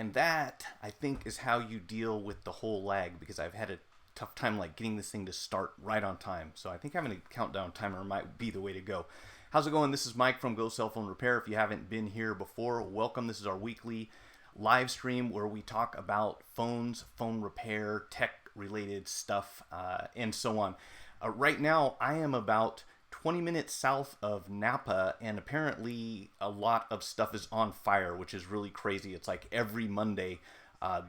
And that, I think, is how you deal with the whole lag, because I've had a tough time like getting this thing to start right on time. So I think having a countdown timer might be the way to go. How's it going? This is Mike from Go Cell Phone Repair. If you haven't been here before, welcome. This is our weekly live stream where we talk about phones, phone repair, tech related stuff, and so on. Right now, I am about 20 minutes south of Napa, and apparently a lot of stuff is on fire, which is really crazy. It's like every Monday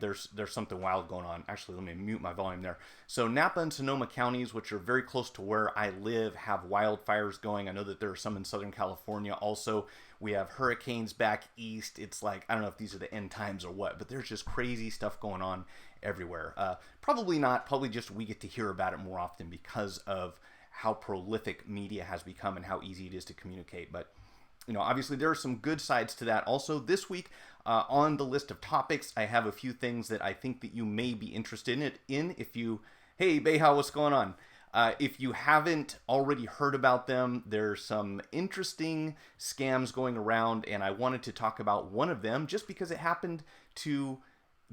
there's something wild going on. Actually, let me mute my volume there. So Napa and Sonoma counties, which are very close to where I live, have wildfires going. I know that there are some in Southern California also. We have hurricanes back east. It's like, I don't know if these are the end times or what, but there's just crazy stuff going on everywhere. Probably not, probably just we get to hear about it more often because of how prolific media has become and how easy it is to communicate. But you know, obviously there are some good sides to that. Also, this week on the list of topics, I have a few things that I think that you may be interested in. If you, hey Beha, what's going on? If you haven't already heard about them, there's some interesting scams going around, and I wanted to talk about one of them just because it happened to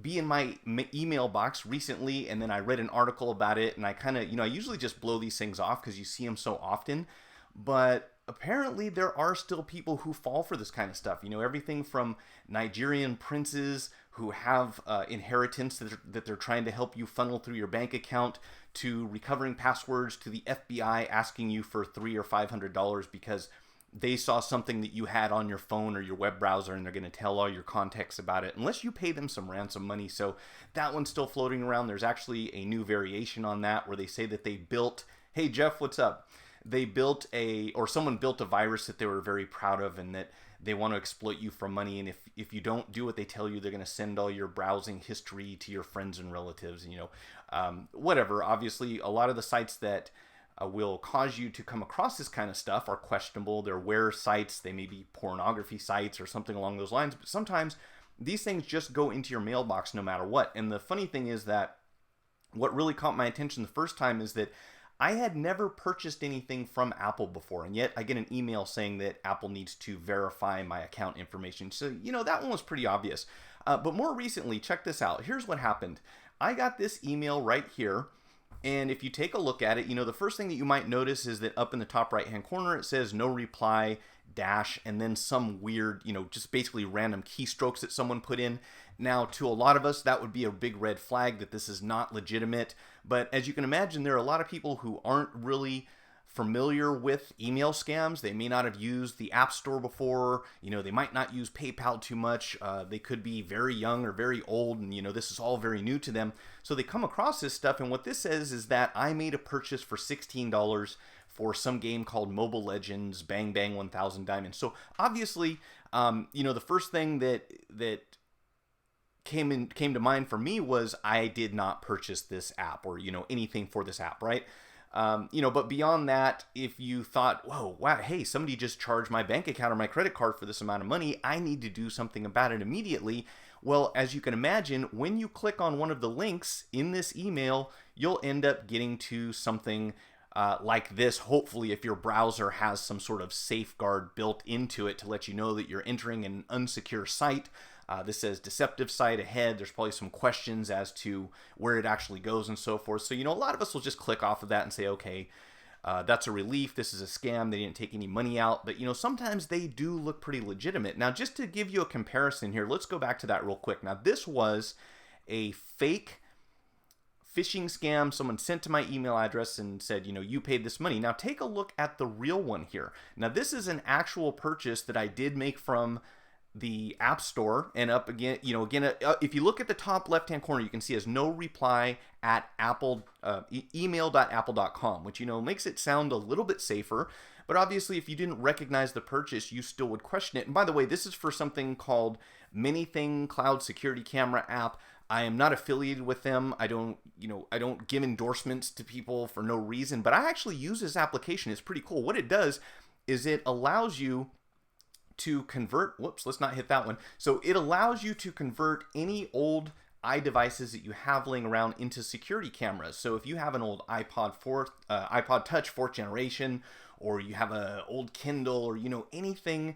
be in my email box recently, and then I read an article about it, and I kind of, I usually just blow these things off because you see them so often, but apparently there are still people who fall for this kind of stuff. Everything from Nigerian princes who have inheritance that they're trying to help you funnel through your bank account, to recovering passwords, to the FBI asking you for $300 or $500 because they saw something that you had on your phone or your web browser, and they're going to tell all your contacts about it unless you pay them some ransom money. So that one's still floating around. There's actually a new variation on that where they say that they built, hey Jeff, what's up? They built someone built a virus that they were very proud of, and that they want to exploit you for money. And if you don't do what they tell you, they're going to send all your browsing history to your friends and relatives, whatever. Obviously, a lot of the sites that will cause you to come across this kind of stuff are questionable. They're where sites, they may be pornography sites or something along those lines, but sometimes these things just go into your mailbox no matter what. And the funny thing is that what really caught my attention the first time is that I had never purchased anything from Apple before, and yet I get an email saying that Apple needs to verify my account information. So, that one was pretty obvious. But more recently, check this out. Here's what happened. I got this email right here. And if you take a look at it, the first thing that you might notice is that up in the top right-hand corner, it says no reply dash, and then some weird, just basically random keystrokes that someone put in. Now, to a lot of us, that would be a big red flag that this is not legitimate. But as you can imagine, there are a lot of people who aren't really familiar with email scams. They may not have used the App Store before. They might not use PayPal too much. They could be very young or very old, and this is all very new to them. So they come across this stuff, and what this says is that I made a purchase for $16 for some game called Mobile Legends Bang Bang 1000 Diamonds. So obviously, the first thing that came to mind for me was I did not purchase this app or anything for this app, right? But beyond that, if you thought, whoa, wow, hey, somebody just charged my bank account or my credit card for this amount of money, I need to do something about it immediately. Well, as you can imagine, when you click on one of the links in this email, you'll end up getting to something like this. Hopefully, if your browser has some sort of safeguard built into it to let you know that you're entering an unsecure site. This says deceptive site ahead. There's probably some questions as to where it actually goes and so forth. So, a lot of us will just click off of that and say, okay, that's a relief. This is a scam. They didn't take any money out. But, sometimes they do look pretty legitimate. Now, just to give you a comparison here, let's go back to that real quick. Now, this was a fake phishing scam. Someone sent to my email address and said, you paid this money. Now, take a look at the real one here. Now, this is an actual purchase that I did make from the App Store, and up again, if you look at the top left-hand corner, you can see as no reply at Apple, email.apple.com, which, makes it sound a little bit safer. But obviously, if you didn't recognize the purchase, you still would question it. And by the way, this is for something called Manything Cloud Security Camera app. I am not affiliated with them. I don't give endorsements to people for no reason, but I actually use this application. It's pretty cool. What it does is it allows you to convert, let's not hit that one. So it allows you to convert any old iDevices that you have laying around into security cameras. So if you have an old iPod Touch 4th generation, or you have an old Kindle, or anything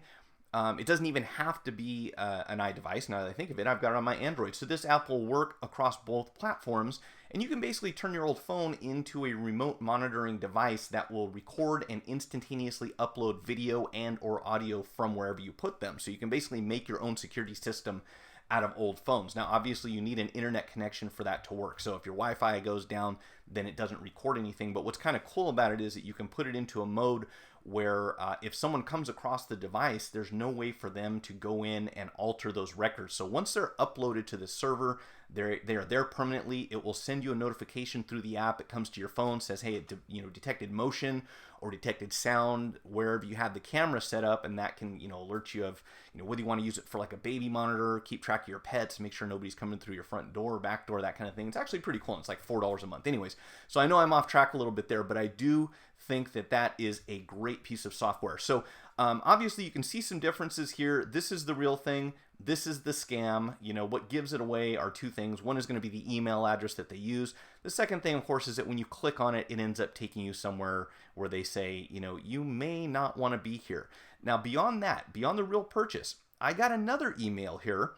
It doesn't even have to be an iDevice. Now that I think of it, I've got it on my Android. So this app will work across both platforms, and you can basically turn your old phone into a remote monitoring device that will record and instantaneously upload video and or audio from wherever you put them. So you can basically make your own security system out of old phones. Now, obviously, you need an internet connection for that to work. So if your Wi-Fi goes down, then it doesn't record anything. But what's kind of cool about it is that you can put it into a mode where if someone comes across the device, there's no way for them to go in and alter those records. So once they're uploaded to the server, they are there permanently. It will send you a notification through the app. It comes to your phone, says, hey, it detected motion or detected sound wherever you had the camera set up, and that can alert you of whether you want to use it for like a baby monitor, keep track of your pets, make sure nobody's coming through your front door, back door, that kind of thing. It's actually pretty cool. It's like $4 a month. Anyways, so I know I'm off track a little bit there, but I do think that is a great piece of software. So obviously you can see some differences here. This is the real thing. This is the scam. What gives it away are two things. One is going to be the email address that they use. The second thing, of course, is that when you click on it, it ends up taking you somewhere where they say, you may not want to be here. Now, beyond that, beyond the real purchase, I got another email here,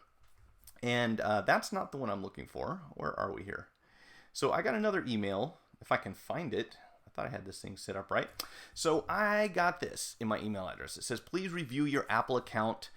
and that's not the one I'm looking for. Where are we here? So I got another email, if I can find it. I thought I had this thing set up right. So I got this in my email address. It says, please review your Apple account.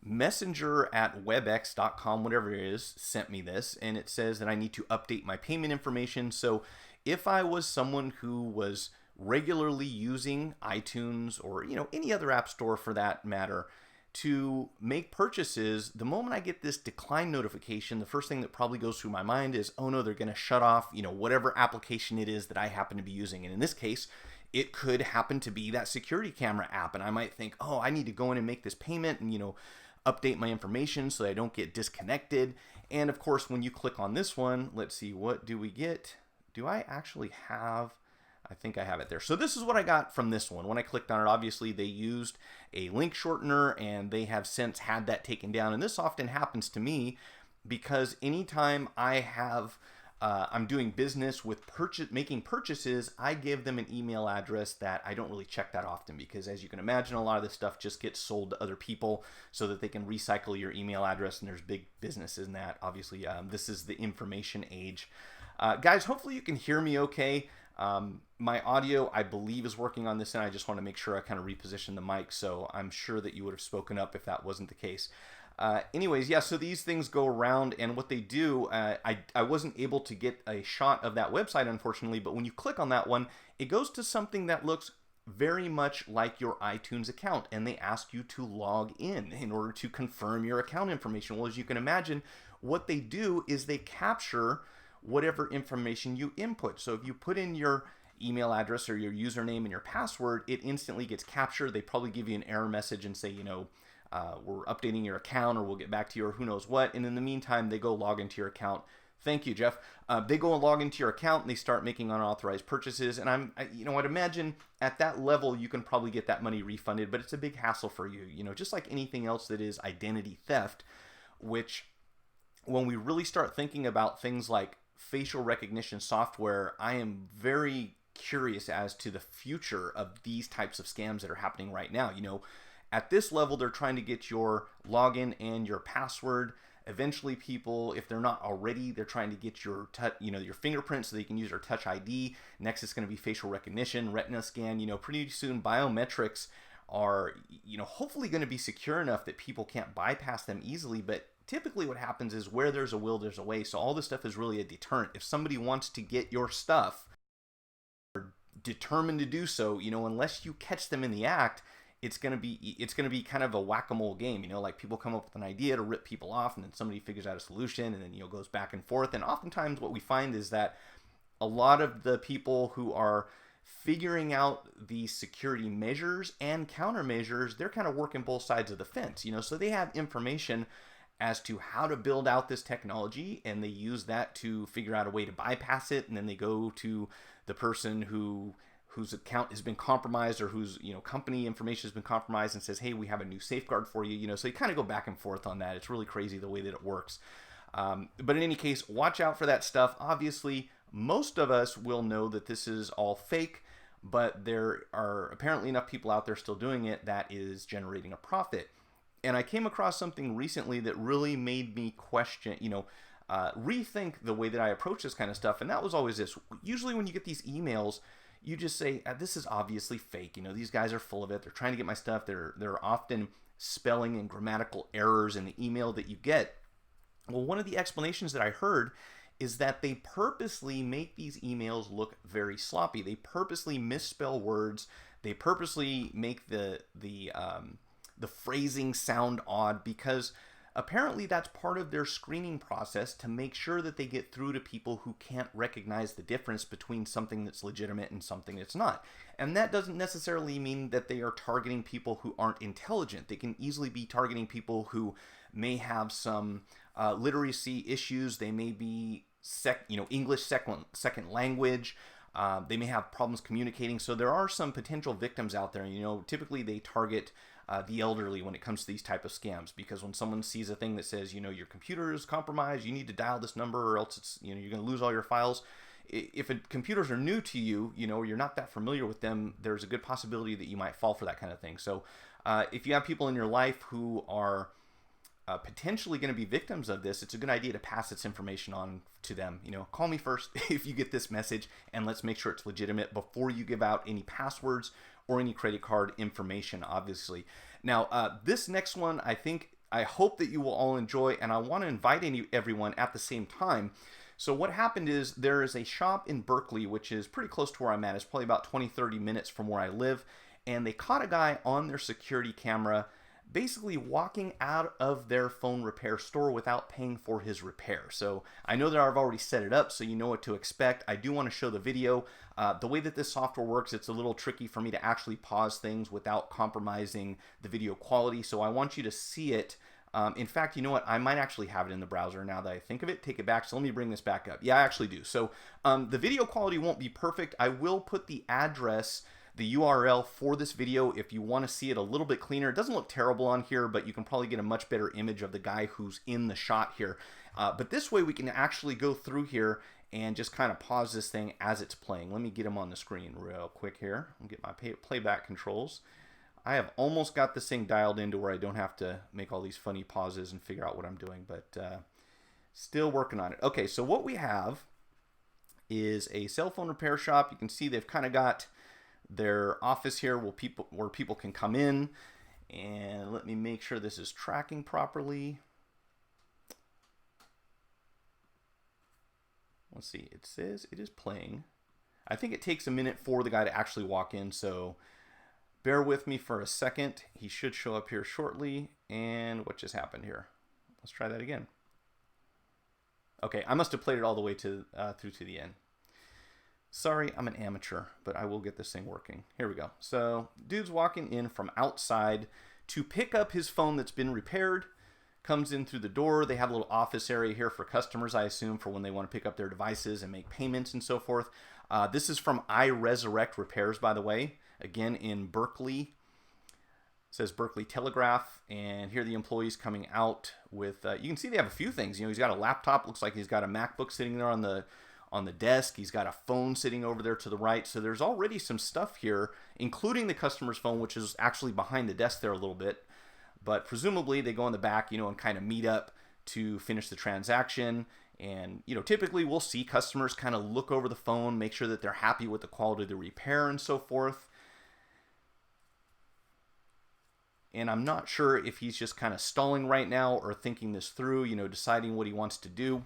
Messenger@webex.com, whatever it is, sent me this, and it says that I need to update my payment information. So if I was someone who was regularly using iTunes or any other app store for that matter to make purchases, the moment I get this decline notification, the first thing that probably goes through my mind is, oh no, they're going to shut off whatever application it is that I happen to be using. And in this case, it could happen to be that security camera app, and I might think, oh, I need to go in and make this payment and update my information so that I don't get disconnected. And of course, when you click on this one, let's see, what do we get? Do I actually have? I think I have it there. So this is what I got from this one. When I clicked on it, obviously they used a link shortener, and they have since had that taken down. And this often happens to me because anytime I have I'm doing business with making purchases, I give them an email address that I don't really check that often, because as you can imagine, a lot of this stuff just gets sold to other people so that they can recycle your email address, and there's big business in that. Obviously, this is the information age. Guys, hopefully you can hear me okay. My audio, I believe, is working on this, and I just want to make sure I kind of reposition the mic, so I'm sure that you would have spoken up if that wasn't the case. Anyways, yeah, so these things go around, and what they do, I wasn't able to get a shot of that website, unfortunately, but when you click on that one, it goes to something that looks very much like your iTunes account, and they ask you to log in order to confirm your account information. Well, as you can imagine, what they do is they capture whatever information you input. So if you put in your email address or your username and your password, it instantly gets captured. They probably give you an error message and say, we're updating your account, or we'll get back to you, or who knows what. And in the meantime, they go log into your account. Thank you, Jeff. They go and log into your account, and they start making unauthorized purchases. And I'd imagine at that level, you can probably get that money refunded, but it's a big hassle for you. Just like anything else that is identity theft, which when we really start thinking about things like facial recognition software, I am very curious as to the future of these types of scams that are happening right now. At this level, they're trying to get your login and your password. Eventually, people, if they're not already, they're trying to get your your fingerprint so they can use your Touch ID. Next, it's going to be facial recognition, retina scan. Pretty soon, biometrics are hopefully going to be secure enough that people can't bypass them easily. But typically, what happens is where there's a will, there's a way. So all this stuff is really a deterrent. If somebody wants to get your stuff, are determined to do so, unless you catch them in the act, it's gonna be kind of a whack-a-mole game. Like people come up with an idea to rip people off, and then somebody figures out a solution, and then goes back and forth. And oftentimes, what we find is that a lot of the people who are figuring out the security measures and countermeasures, they're kind of working both sides of the fence. So they have information as to how to build out this technology, and they use that to figure out a way to bypass it, and then they go to the person whose account has been compromised, or whose company information has been compromised, and says, hey, we have a new safeguard for you. So you kind of go back and forth on that. It's really crazy the way that it works. But in any case, watch out for that stuff. Obviously, most of us will know that this is all fake, but there are apparently enough people out there still doing it that is generating a profit. And I came across something recently that really made me question, rethink the way that I approach this kind of stuff. And that was always this. Usually when you get these emails, you just say, this is obviously fake. These guys are full of it. They're trying to get my stuff. They're often spelling and grammatical errors in the email that you get. Well, one of the explanations that I heard is that they purposely make these emails look very sloppy. They purposely misspell words. They purposely make the phrasing sound odd, because apparently that's part of their screening process to make sure that they get through to people who can't recognize the difference between something that's legitimate and something that's not. And that doesn't necessarily mean that they are targeting people who aren't intelligent. They can easily be targeting people who may have some literacy issues. They may be English second language. They may have problems communicating. So there are some potential victims out there. Typically they target the elderly when it comes to these type of scams, because when someone sees a thing that says, your computer is compromised, you need to dial this number or else it's, you're going to lose all your files. If computers are new to you, or you're not that familiar with them, there's a good possibility that you might fall for that kind of thing. So if you have people in your life who are potentially going to be victims of this, it's a good idea to pass this information on to them. Call me first if you get this message, and let's make sure it's legitimate before you give out any passwords or any credit card information, obviously. Now, this next one, I hope that you will all enjoy, and I want to invite everyone at the same time. So what happened is there is a shop in Berkeley, which is pretty close to where I'm at. It's probably about 20-30 minutes from where I live, and they caught a guy on their security camera basically walking out of their phone repair store without paying for his repair. So I know that I've already set it up, so you know what to expect. I do want to show the video. The way that this software works, it's a little tricky for me to actually pause things without compromising the video quality, so I want you to see it. In fact, you know what? I might actually have it in the browser now that I think of it. Take it back. So let me bring this back up. Yeah, I actually do. So the video quality won't be perfect. I will put the address, the URL for this video if you want to see it a little bit cleaner. It doesn't look terrible on here, but you can probably get a much better image of the guy who's in the shot here. But this way we can actually go through here and just kind of pause this thing as it's playing. Let me get him on the screen real quick here. I'll get my playback controls. I have almost got this thing dialed into where I don't have to make all these funny pauses and figure out what I'm doing, but still working on it. Okay, so what we have is a cell phone repair shop. You can see they've kind of got their office here where people can come in, and let me make sure this is tracking properly. Let's see, it says it is playing. I think it takes a minute for the guy to actually walk in, so bear with me for a second. He should show up here shortly. And what just happened here? Let's try that again. Okay, I must have played it all the way to through to the end. Sorry, I'm an amateur, but I will get this thing working. Here we go. So, dude's walking in from outside to pick up his phone that's been repaired. Comes in through the door. They have a little office area here for customers, I assume, for when they want to pick up their devices and make payments and so forth. This is from iResurrect Repairs, by the way. Again, in Berkeley. It says Berkeley Telegraph, and here are the employees coming out with, you can see they have a few things. He's got a laptop, looks like he's got a MacBook sitting there on the desk. He's got a phone sitting over there to the right. So there's already some stuff here, including the customer's phone, which is actually behind the desk there a little bit. But presumably they go in the back, and kind of meet up to finish the transaction. And, typically we'll see customers kind of look over the phone, make sure that they're happy with the quality of the repair and so forth. And I'm not sure if he's just kind of stalling right now or thinking this through, deciding what he wants to do.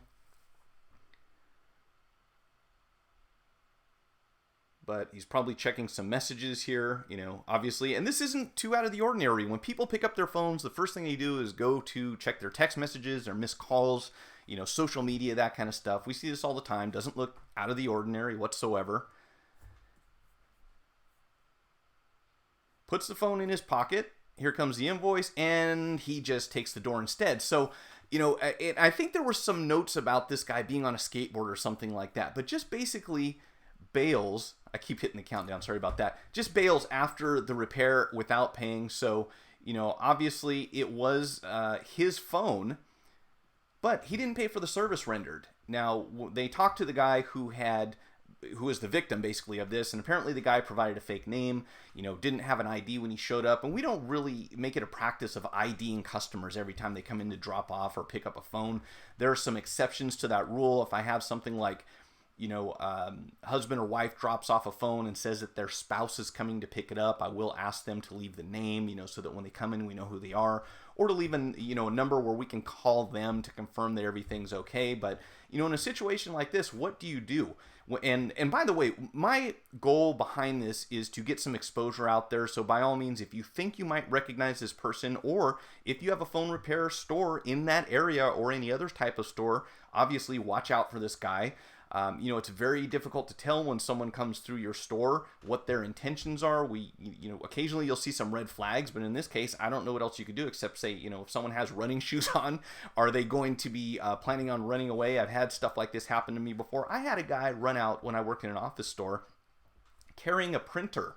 But he's probably checking some messages here, obviously. And this isn't too out of the ordinary. When people pick up their phones, the first thing they do is go to check their text messages, their missed calls, social media, that kind of stuff. We see this all the time. Doesn't look out of the ordinary whatsoever. Puts the phone in his pocket. Here comes the invoice, and he just takes the door instead. So, I think there were some notes about this guy being on a skateboard or something like that. But just basically bails. I keep hitting the countdown. Sorry about that. Just bails after the repair without paying. So, obviously it was his phone, but he didn't pay for the service rendered. Now, they talked to the guy who had who is the victim basically of this. And apparently the guy provided a fake name, didn't have an ID when he showed up. And we don't really make it a practice of IDing customers every time they come in to drop off or pick up a phone. There are some exceptions to that rule. If I have something like, husband or wife drops off a phone and says that their spouse is coming to pick it up, I will ask them to leave the name, so that when they come in, we know who they are, or to leave a number where we can call them to confirm that everything's okay. But, in a situation like this, what do you do? And by the way, my goal behind this is to get some exposure out there. So by all means, if you think you might recognize this person, or if you have a phone repair store in that area or any other type of store, obviously watch out for this guy. It's very difficult to tell when someone comes through your store what their intentions are. Occasionally you'll see some red flags, but in this case, I don't know what else you could do except say, if someone has running shoes on, are they going to be planning on running away? I've had stuff like this happen to me before. I had a guy run out when I worked in an office store carrying a printer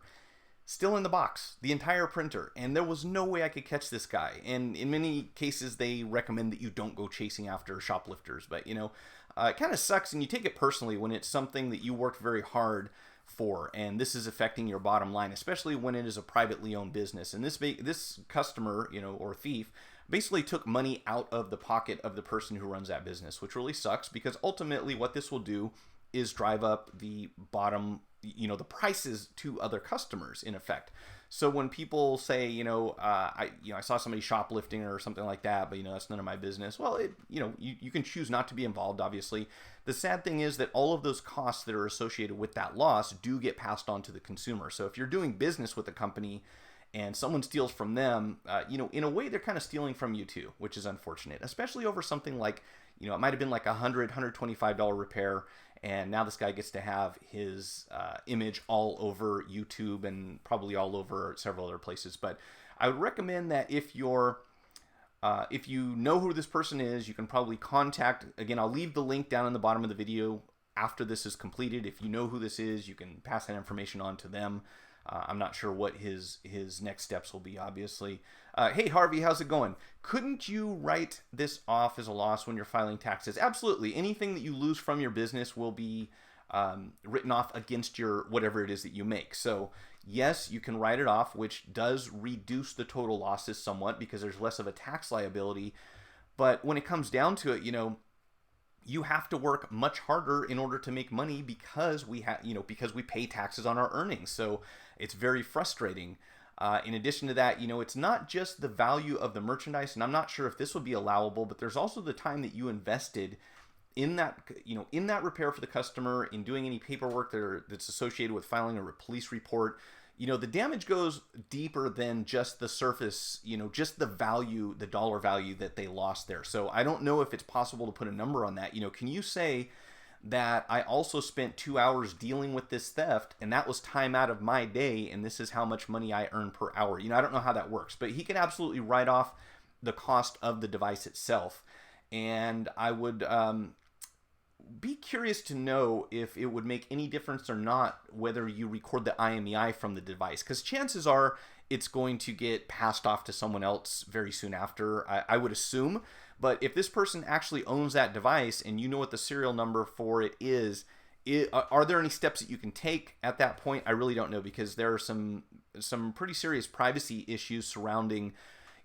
still in the box, the entire printer, and there was no way I could catch this guy. And in many cases, they recommend that you don't go chasing after shoplifters, but it kind of sucks, and you take it personally when it's something that you worked very hard for, and this is affecting your bottom line, especially when it is a privately owned business. And this customer, or thief, basically took money out of the pocket of the person who runs that business, which really sucks, because ultimately what this will do is drive up the bottom, the prices to other customers, in effect. So when people say, I saw somebody shoplifting or something like that, but that's none of my business. Well, you can choose not to be involved, obviously. The sad thing is that all of those costs that are associated with that loss do get passed on to the consumer. So if you're doing business with a company and someone steals from them, in a way they're kind of stealing from you too, which is unfortunate, especially over something like, it might have been like $125 repair. And now this guy gets to have his image all over YouTube and probably all over several other places. But I would recommend that if you know who this person is, you can probably contact. Again, I'll leave the link down in the bottom of the video after this is completed. If you know who this is, you can pass that information on to them. I'm not sure what his next steps will be, obviously. Hey, Harvey, how's it going? Couldn't you write this off as a loss when you're filing taxes? Absolutely. Anything that you lose from your business will be written off against your whatever it is that you make. So yes, you can write it off, which does reduce the total losses somewhat because there's less of a tax liability. But when it comes down to it, you have to work much harder in order to make money because we pay taxes on our earnings. So it's very frustrating. In addition to that, it's not just the value of the merchandise, and I'm not sure if this would be allowable, but there's also the time that you invested in that, in that repair for the customer, in doing any paperwork that's associated with filing a police report. The damage goes deeper than just the surface, just the value, the dollar value that they lost there. So I don't know if it's possible to put a number on that. Can you say that I also spent 2 hours dealing with this theft and that was time out of my day and this is how much money I earn per hour? I don't know how that works, but he can absolutely write off the cost of the device itself. And I would be curious to know if it would make any difference or not whether you record the IMEI from the device, because chances are it's going to get passed off to someone else very soon after, I would assume. But if this person actually owns that device and you know what the serial number for it is, are there any steps that you can take at that point? I really don't know, because there are some pretty serious privacy issues surrounding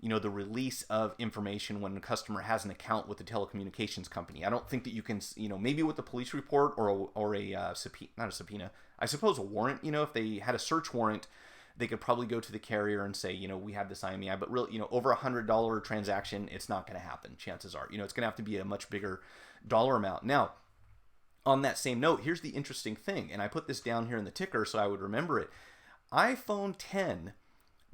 the release of information when a customer has an account with the telecommunications company. I don't think that you can, maybe with the police report or a subpoena, not a subpoena, I suppose a warrant, if they had a search warrant, they could probably go to the carrier and say, we have this IMEI, but really, over $100 transaction, it's not going to happen. Chances are, it's going to have to be a much bigger dollar amount. Now, on that same note, here's the interesting thing, and I put this down here in the ticker so I would remember it. iPhone 10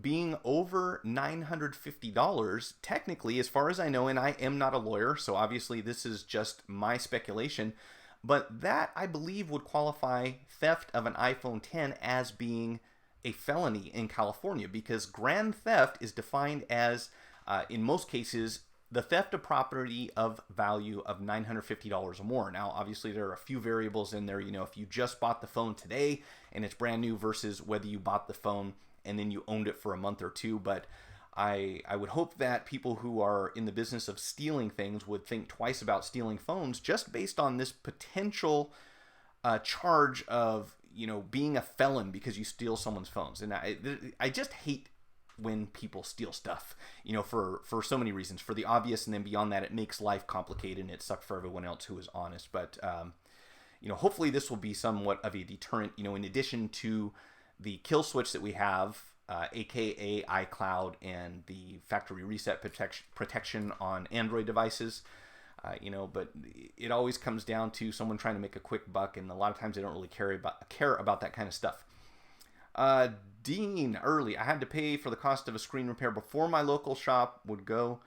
being over $950, technically, as far as I know, and I am not a lawyer, so obviously this is just my speculation, but that, I believe, would qualify theft of an iPhone 10 as being a felony in California, because grand theft is defined as, in most cases, the theft of property of value of $950 or more. Now, obviously, there are a few variables in there. If you just bought the phone today and it's brand new versus whether you bought the phone and then you owned it for a month or two. But I would hope that people who are in the business of stealing things would think twice about stealing phones just based on this potential charge of being a felon because you steal someone's phones. And I just hate when people steal stuff, for so many reasons, for the obvious, and then beyond that, it makes life complicated and it sucks for everyone else who is honest. But hopefully this will be somewhat of a deterrent. In addition to the kill switch that we have, aka iCloud, and the factory reset protection on Android devices. But it always comes down to someone trying to make a quick buck, and a lot of times they don't really care about that kind of stuff. Dean Early, I had to pay for the cost of a screen repair before my local shop would go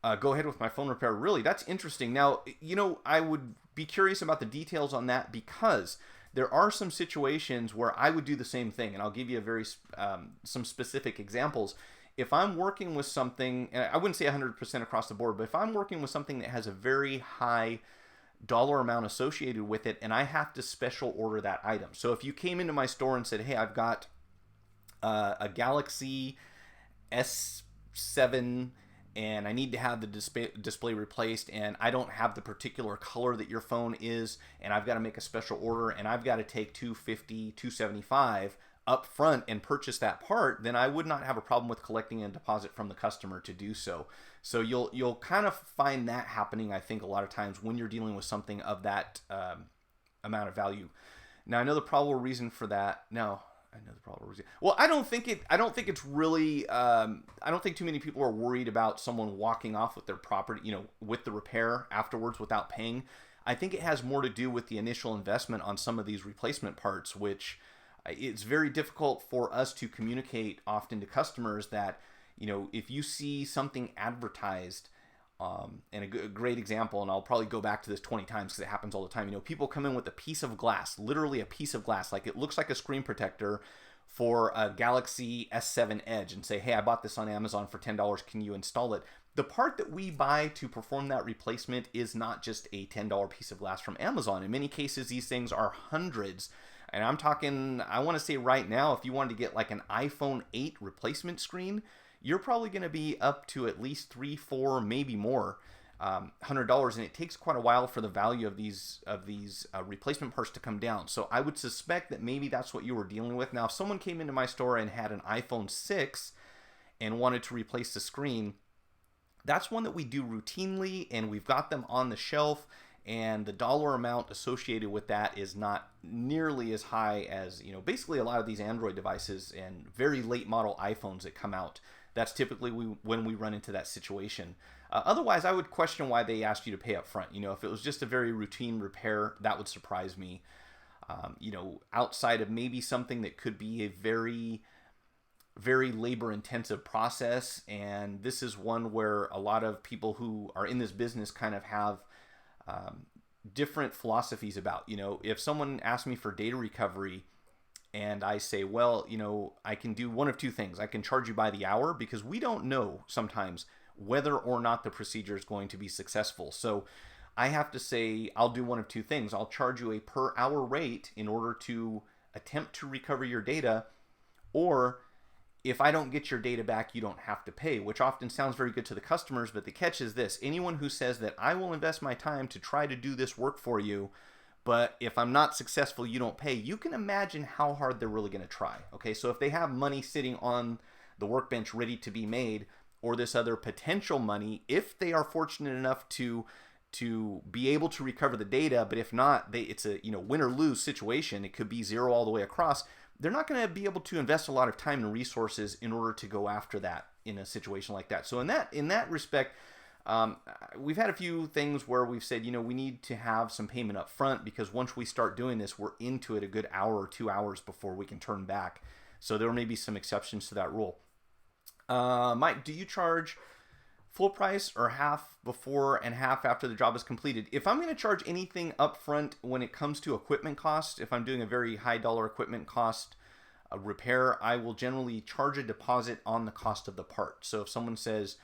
ahead with my phone repair. Really, that's interesting. Now, I would be curious about the details on that, because there are some situations where I would do the same thing, and I'll give you some specific examples. If I'm working with something, and I wouldn't say 100% across the board, but if I'm working with something that has a very high dollar amount associated with it, and I have to special order that item. So if you came into my store and said, hey, I've got a Galaxy S7 and I need to have the display replaced, and I don't have the particular color that your phone is, and I've got to make a special order, and I've got to take $250, $275 up front and purchase that part, then I would not have a problem with collecting a deposit from the customer to do so. So you'll kind of find that happening, I think, a lot of times when you're dealing with something of that amount of value. Now, I know the probable reason for that. Well, I don't think it's really. I don't think too many people are worried about someone walking off with their property, with the repair afterwards without paying. I think it has more to do with the initial investment on some of these replacement parts, which it's very difficult for us to communicate often to customers that, if you see something advertised, and a great example, and I'll probably go back to this 20 times because it happens all the time. People come in with a piece of glass, literally a piece of glass, like it looks like a screen protector for a Galaxy S7 Edge, and say, hey, I bought this on Amazon for $10. Can you install it? The part that we buy to perform that replacement is not just a $10 piece of glass from Amazon. In many cases, these things are hundreds. And I'm talking, I want to say right now, if you wanted to get like an iPhone 8 replacement screen, you're probably going to be up to at least $300, $400, maybe more, $100, and it takes quite a while for the value of these replacement parts to come down. So I would suspect that maybe that's what you were dealing with. Now, if someone came into my store and had an iPhone 6 and wanted to replace the screen, that's one that we do routinely, and we've got them on the shelf. And the dollar amount associated with that is not nearly as high as, basically a lot of these Android devices and very late model iPhones that come out. That's typically when we run into that situation. Otherwise, I would question why they asked you to pay up front. If it was just a very routine repair, that would surprise me. Outside of maybe something that could be a very, very labor intensive process. And this is one where a lot of people who are in this business kind of have different philosophies about, if someone asks me for data recovery and I say, well, I can do one of two things. I can charge you by the hour, because we don't know sometimes whether or not the procedure is going to be successful. So I have to say, I'll do one of two things. I'll charge you a per hour rate in order to attempt to recover your data, or if I don't get your data back, you don't have to pay, which often sounds very good to the customers, but the catch is this: anyone who says that I will invest my time to try to do this work for you, but if I'm not successful, you don't pay, you can imagine how hard they're really going to try. Okay, so if they have money sitting on the workbench ready to be made, or this other potential money, if they are fortunate enough to be able to recover the data, but if not, it's a win or lose situation. It could be zero all the way across. They're not going to be able to invest a lot of time and resources in order to go after that in a situation like that. So in that respect, we've had a few things where we've said, we need to have some payment up front, because once we start doing this, we're into it a good hour or 2 hours before we can turn back. So there may be some exceptions to that rule. Mike, do you charge full price or half before and half after the job is completed? If I'm going to charge anything up front when it comes to equipment cost, if I'm doing a very high dollar equipment cost repair, I will generally charge a deposit on the cost of the part. So if someone says,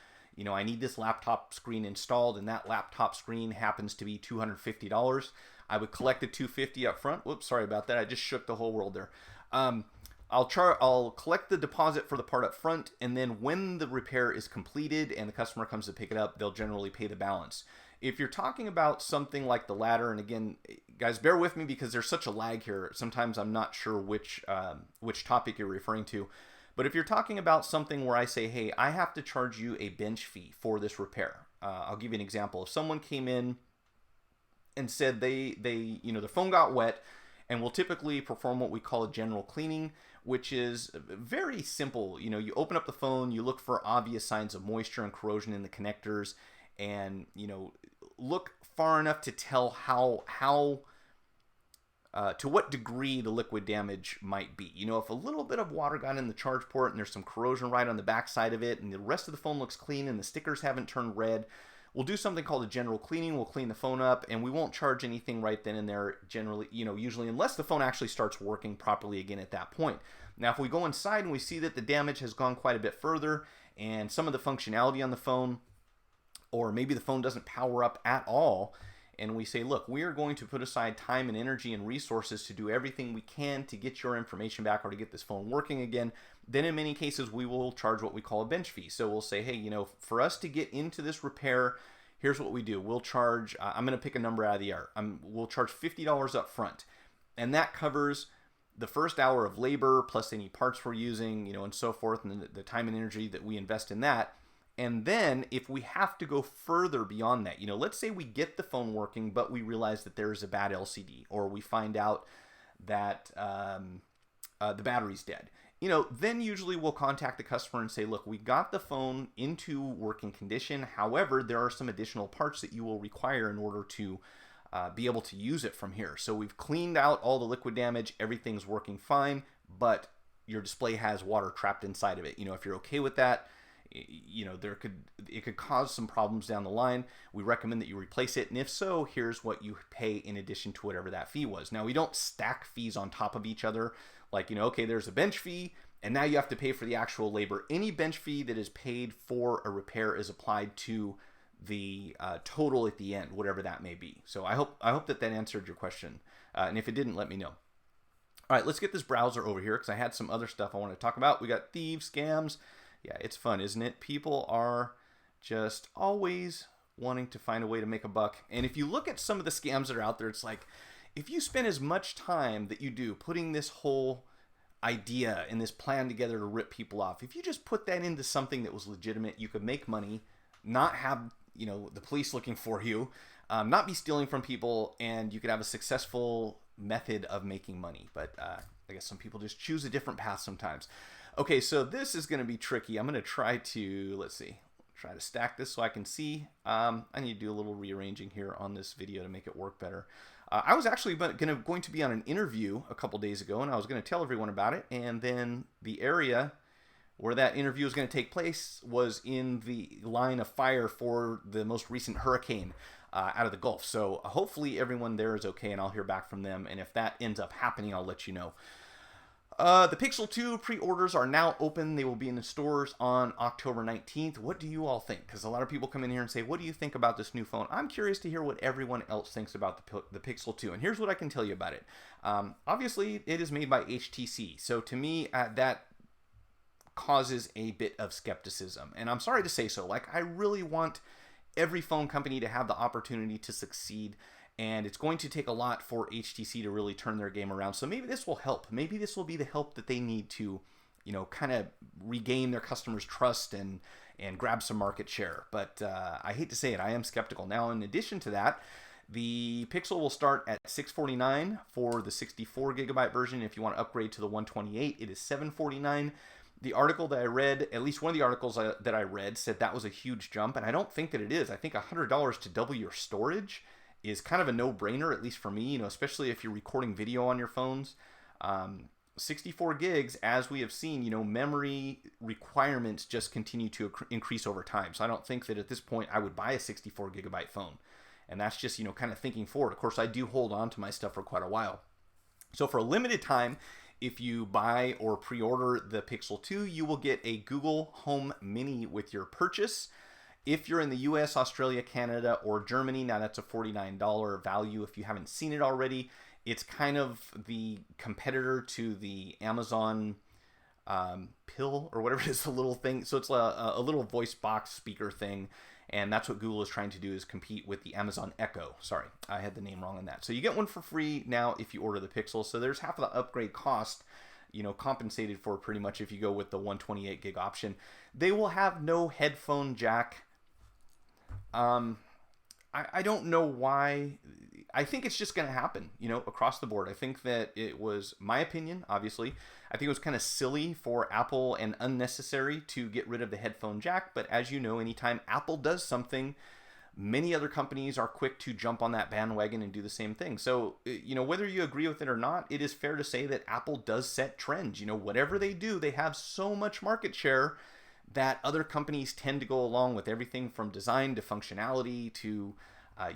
I need this laptop screen installed, and that laptop screen happens to be $250, I would collect the $250 up front. Whoops, sorry about that. I just shook the whole world there. I'll collect the deposit for the part up front, and then when the repair is completed and the customer comes to pick it up, they'll generally pay the balance. If you're talking about something like the latter, and again, guys, bear with me because there's such a lag here. Sometimes I'm not sure which topic you're referring to. But if you're talking about something where I say, hey, I have to charge you a bench fee for this repair. I'll give you an example. If someone came in and said they the phone got wet, and we'll typically perform what we call a general cleaning, which is very simple. You open up the phone, you look for obvious signs of moisture and corrosion in the connectors, and look far enough to tell how to what degree the liquid damage might be. If a little bit of water got in the charge port and there's some corrosion right on the back side of it, and the rest of the phone looks clean and the stickers haven't turned red, we'll do something called a general cleaning. We'll clean the phone up, and we won't charge anything right then and there generally, usually, unless the phone actually starts working properly again at that point. Now, if we go inside and we see that the damage has gone quite a bit further, and some of the functionality on the phone, or maybe the phone doesn't power up at all, and we say, look, we are going to put aside time and energy and resources to do everything we can to get your information back or to get this phone working again, then in many cases we will charge what we call a bench fee. So we'll say, hey, for us to get into this repair, here's what we do. We'll charge, I'm going to pick a number out of the air. We'll charge $50 up front, and that covers the first hour of labor plus any parts we're using, and so forth, and the time and energy that we invest in that. And then if we have to go further beyond that, let's say we get the phone working, but we realize that there is a bad LCD, or we find out that the battery's dead, then usually we'll contact the customer and say, look, we got the phone into working condition. However, there are some additional parts that you will require in order to be able to use it from here. So we've cleaned out all the liquid damage. Everything's working fine, but your display has water trapped inside of it. If you're okay with that, it could cause some problems down the line. We recommend that you replace it, and if so, here's what you pay in addition to whatever that fee was. Now, we don't stack fees on top of each other, like, okay, there's a bench fee, and now you have to pay for the actual labor. Any bench fee that is paid for a repair is applied to the total at the end, whatever that may be. So I hope that answered your question, and if it didn't, let me know. All right, let's get this browser over here because I had some other stuff I want to talk about. We got thieves, scams. Yeah, it's fun, isn't it? People are just always wanting to find a way to make a buck. And if you look at some of the scams that are out there, it's like, if you spend as much time that you do putting this whole idea and this plan together to rip people off, if you just put that into something that was legitimate, you could make money, not have, the police looking for you, not be stealing from people, and you could have a successful method of making money. But I guess some people just choose a different path sometimes. Okay, so this is going to be tricky. I'm going to try to, try to stack this so I can see. I need to do a little rearranging here on this video to make it work better. I was actually going to be on an interview a couple days ago, and I was going to tell everyone about it, and then the area where that interview was going to take place was in the line of fire for the most recent hurricane out of the Gulf. So hopefully everyone there is okay, and I'll hear back from them, and if that ends up happening, I'll let you know. The Pixel 2 pre-orders are now open. They will be in the stores on October 19th. What do you all think? Because a lot of people come in here and say, what do you think about this new phone? I'm curious to hear what everyone else thinks about the Pixel 2. And here's what I can tell you about it. Obviously, it is made by HTC. So to me, that causes a bit of skepticism. And I'm sorry to say so. I really want every phone company to have the opportunity to succeed. And it's going to take a lot for HTC to really turn their game around. So maybe this will help. Maybe this will be the help that they need to, kind of regain their customers' trust and grab some market share. But I hate to say it, I am skeptical. Now, in addition to that, the Pixel will start at $649 for the 64 gigabyte version. If you want to upgrade to the 128, it is $749. The article that I read, at least one of the articles that I read, said that was a huge jump. And I don't think that it is. I think $100 to double your storage is kind of a no-brainer, at least for me, especially if you're recording video on your phones. 64 gigs, as we have seen, memory requirements just continue to increase over time. So I don't think that at this point I would buy a 64 gigabyte phone. And that's just, kind of thinking forward. Of course, I do hold on to my stuff for quite a while. So for a limited time, if you buy or pre-order the Pixel 2, you will get a Google Home Mini with your purchase. If you're in the US, Australia, Canada, or Germany, now that's a $49 value. If you haven't seen it already, it's kind of the competitor to the Amazon Pill or whatever it is, the little thing. So it's a little voice box speaker thing. And that's what Google is trying to do, is compete with the Amazon Echo. Sorry, I had the name wrong on that. So you get one for free now if you order the Pixel. So there's half of the upgrade cost, compensated for pretty much if you go with the 128 gig option. They will have no headphone jack. I don't know why. I think it's just going to happen, across the board. I think that it was, my opinion, obviously, I think it was kind of silly for Apple and unnecessary to get rid of the headphone jack. But as you know, anytime Apple does something, many other companies are quick to jump on that bandwagon and do the same thing. So, whether you agree with it or not, it is fair to say that Apple does set trends. Whatever they do, they have so much market share that other companies tend to go along with everything from design to functionality to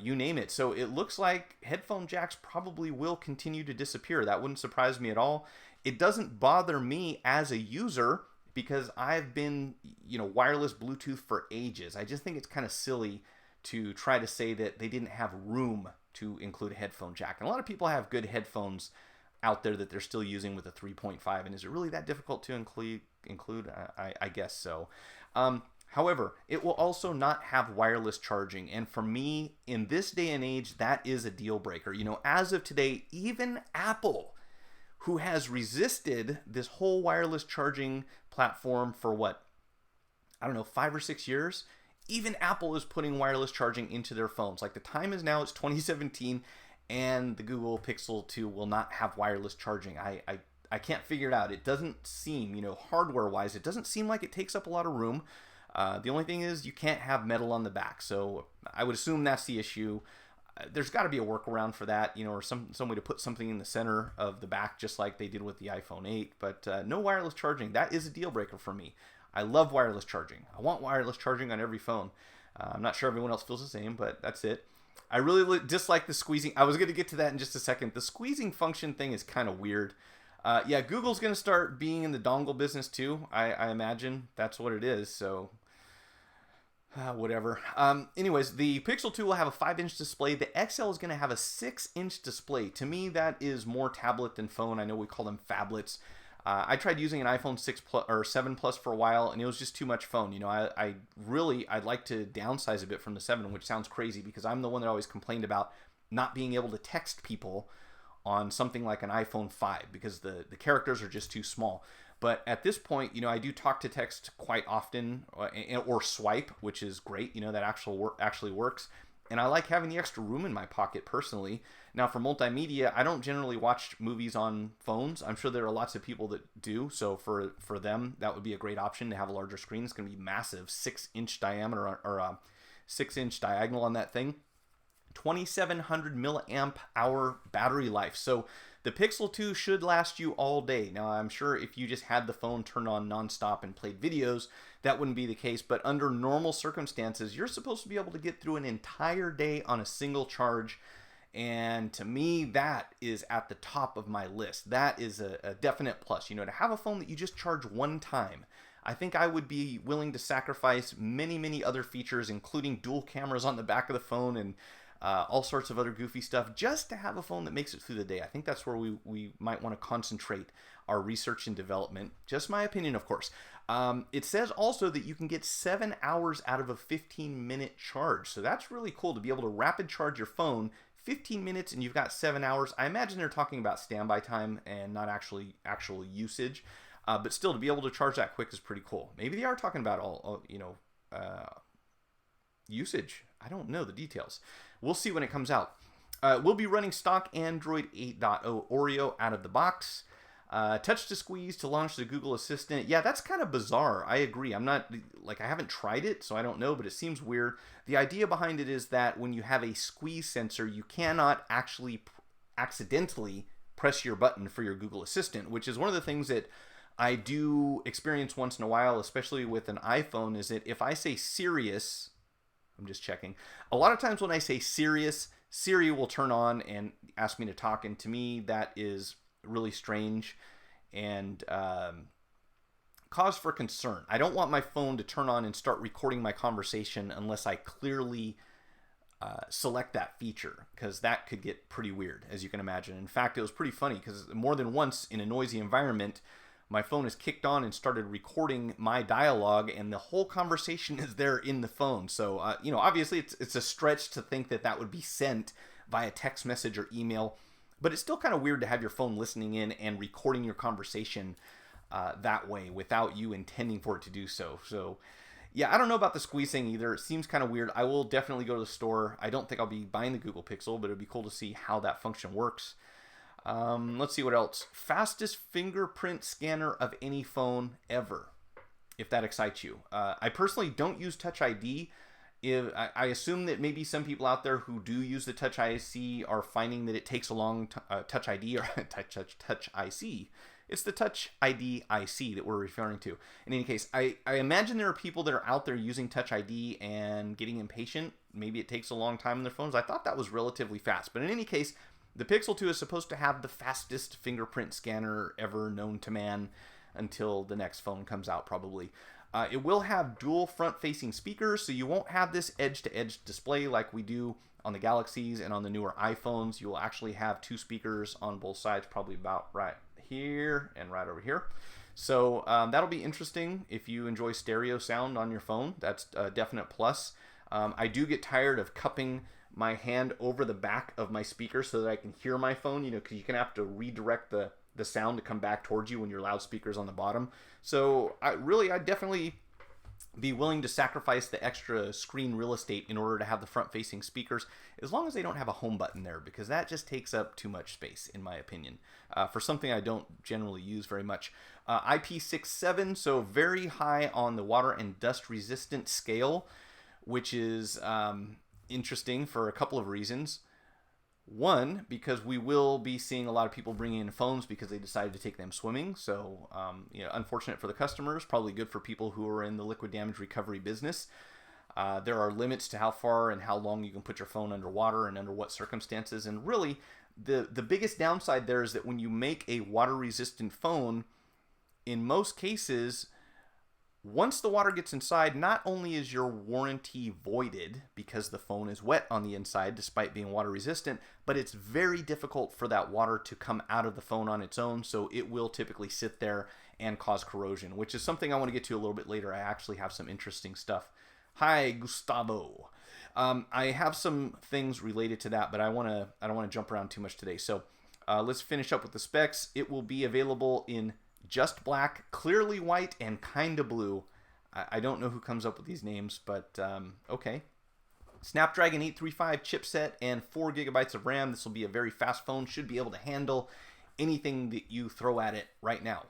you name it. So it looks like headphone jacks probably will continue to disappear. That wouldn't surprise me at all. It doesn't bother me as a user because I've been, wireless Bluetooth for ages. I just think it's kind of silly to try to say that they didn't have room to include a headphone jack. And a lot of people have good headphones out there that they're still using with a 3.5. And is it really that difficult to include? I guess so. However, it will also not have wireless charging. And for me, in this day and age, that is a deal breaker. As of today, even Apple, who has resisted this whole wireless charging platform for 5 or 6 years, even Apple is putting wireless charging into their phones. Like, the time is now, it's 2017, and the Google Pixel 2 will not have wireless charging. I can't figure it out. It doesnn't seem, hardware-wise, it doesn't seem like it takes up a lot of room. The only thing is you can't have metal on the back. So I would assume that's the issue. There's got to be a workaround for that, or some way to put something in the center of the back, just like they did with the iPhone 8. But no wireless charging. That is a deal breaker for me. I love wireless charging. I want wireless charging on every phone. I'm not sure everyone else feels the same, but that's it. I really dislike the squeezing. I was going to get to that in just a second. The squeezing function thing is kind of weird. Google's going to start being in the dongle business too. I imagine that's what it is. So whatever. Anyways, the Pixel 2 will have a 5-inch display. The XL is going to have a 6-inch display. To me, that is more tablet than phone. I know we call them phablets. I tried using an iPhone 6 Plus or 7 Plus for a while, and it was just too much phone. I'd like to downsize a bit from the 7, which sounds crazy because I'm the one that always complained about not being able to text people on something like an iPhone 5 because the characters are just too small. But at this point, I do talk to text quite often or swipe, which is great. That actually works. And I like having the extra room in my pocket personally. Now, for multimedia, I don't generally watch movies on phones. I'm sure there are lots of people that do. So for them, that would be a great option to have a larger screen. It's going to be massive, 6-inch diameter or a 6-inch diagonal on that thing. 2,700 milliamp hour battery life. So the Pixel 2 should last you all day. Now, I'm sure if you just had the phone turned on nonstop and played videos, that wouldn't be the case. But under normal circumstances, you're supposed to be able to get through an entire day on a single charge. And to me, that is at the top of my list. That is a definite plus. To have a phone that you just charge one time. I think I would be willing to sacrifice many, many other features, including dual cameras on the back of the phone and all sorts of other goofy stuff, just to have a phone that makes it through the day. I think that's where we might want to concentrate our research and development. Just my opinion, of course. It says also that you can get 7 hours out of a 15-minute charge. So that's really cool to be able to rapid charge your phone 15 minutes and you've got 7 hours. I imagine they're talking about standby time and not actual usage. But still, to be able to charge that quick is pretty cool. Maybe they are talking about all usage. I don't know the details. We'll see when it comes out. We'll be running stock Android 8.0 Oreo out of the box. Touch to squeeze to launch the Google Assistant. Yeah, that's kind of bizarre. I agree. I haven't tried it, so I don't know, but it seems weird. The idea behind it is that when you have a squeeze sensor, you cannot actually accidentally press your button for your Google Assistant, which is one of the things that I do experience once in a while, especially with an iPhone, is that if I say serious, I'm just checking. A lot of times when I say serious, Siri will turn on and ask me to talk. And to me, that is really strange and cause for concern. I don't want my phone to turn on and start recording my conversation unless I clearly select that feature, because that could get pretty weird, as you can imagine. In fact, it was pretty funny because more than once in a noisy environment, my phone is kicked on and started recording my dialogue, and the whole conversation is there in the phone. So, obviously it's a stretch to think that that would be sent via text message or email, but it's still kind of weird to have your phone listening in and recording your conversation that way without you intending for it to do so. So, yeah, I don't know about the squeeze thing either. It seems kind of weird. I will definitely go to the store. I don't think I'll be buying the Google Pixel, but it'd be cool to see how that function works. Let's see what else. Fastest fingerprint scanner of any phone ever, if that excites you. I personally don't use Touch ID. I assume that maybe some people out there who do use the Touch IC are finding that it takes a long Touch ID or Touch IC. It's the Touch ID IC that we're referring to. In any case, I imagine there are people that are out there using Touch ID and getting impatient. Maybe it takes a long time on their phones. I thought that was relatively fast. But in any case, the Pixel 2 is supposed to have the fastest fingerprint scanner ever known to man until the next phone comes out, probably. It will have dual front-facing speakers, so you won't have this edge-to-edge display like we do on the Galaxies and on the newer iPhones. You will actually have two speakers on both sides, probably about right here and right over here. So that'll be interesting if you enjoy stereo sound on your phone. That's a definite plus. I do get tired of cupping my hand over the back of my speaker so that I can hear my phone, because you can have to redirect the sound to come back towards you when your loudspeaker's on the bottom. So I'd definitely be willing to sacrifice the extra screen real estate in order to have the front-facing speakers, as long as they don't have a home button there, because that just takes up too much space, in my opinion, for something I don't generally use very much. IP67, so very high on the water and dust resistant scale, which is interesting for a couple of reasons. One, because we will be seeing a lot of people bringing in phones because they decided to take them swimming. So, unfortunate for the customers, probably good for people who are in the liquid damage recovery business. There are limits to how far and how long you can put your phone underwater and under what circumstances. And really, the biggest downside there is that when you make a water-resistant phone, in most cases, once the water gets inside, not only is your warranty voided because the phone is wet on the inside despite being water resistant, but it's very difficult for that water to come out of the phone on its own, so it will typically sit there and cause corrosion, which is something I want to get to a little bit later. I actually have some interesting stuff. Hi, Gustavo. I have some things related to that, but I don't want to jump around too much today. So let's finish up with the specs. It will be available in just black, clearly white, and kinda blue. I don't know who comes up with these names, but okay. Snapdragon 835 chipset and 4 gigabytes of RAM. This will be a very fast phone. Should be able to handle anything that you throw at it right now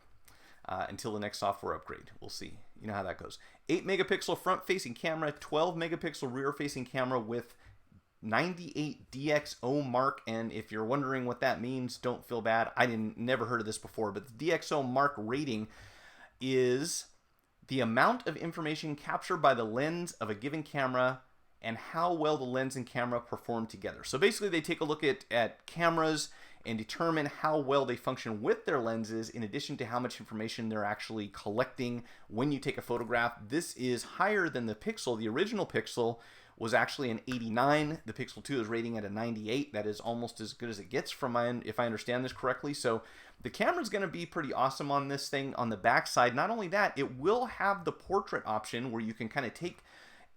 until the next software upgrade. We'll see. You know how that goes. 8 megapixel front-facing camera, 12 megapixel rear-facing camera with 98 DxO mark, and if you're wondering what that means, don't feel bad. I never heard of this before, but the DxO mark rating is the amount of information captured by the lens of a given camera and how well the lens and camera perform together. So basically they take a look at cameras and determine how well they function with their lenses in addition to how much information they're actually collecting when you take a photograph. This is higher than the Pixel. The original Pixel was actually an 89. The Pixel 2 is rating at a 98. That is almost as good as it gets from my end, if I understand this correctly. So the camera's going to be pretty awesome on this thing. On the back side, not only that, it will have the portrait option where you can kind of take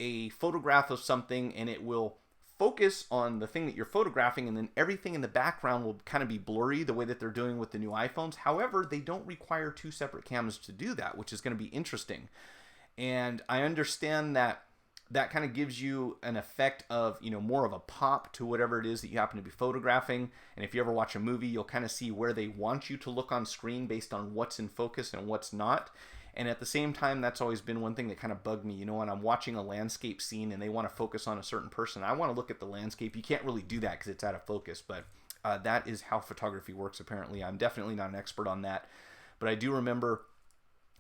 a photograph of something and it will focus on the thing that you're photographing, and then everything in the background will kind of be blurry the way that they're doing with the new iPhones. However, they don't require two separate cameras to do that, which is going to be interesting. And I understand that kind of gives you an effect of, more of a pop to whatever it is that you happen to be photographing. And if you ever watch a movie, you'll kind of see where they want you to look on screen based on what's in focus and what's not. And at the same time, that's always been one thing that kind of bugged me. When I'm watching a landscape scene and they want to focus on a certain person, I want to look at the landscape. You can't really do that because it's out of focus, but that is how photography works, apparently. I'm definitely not an expert on that, but I do remember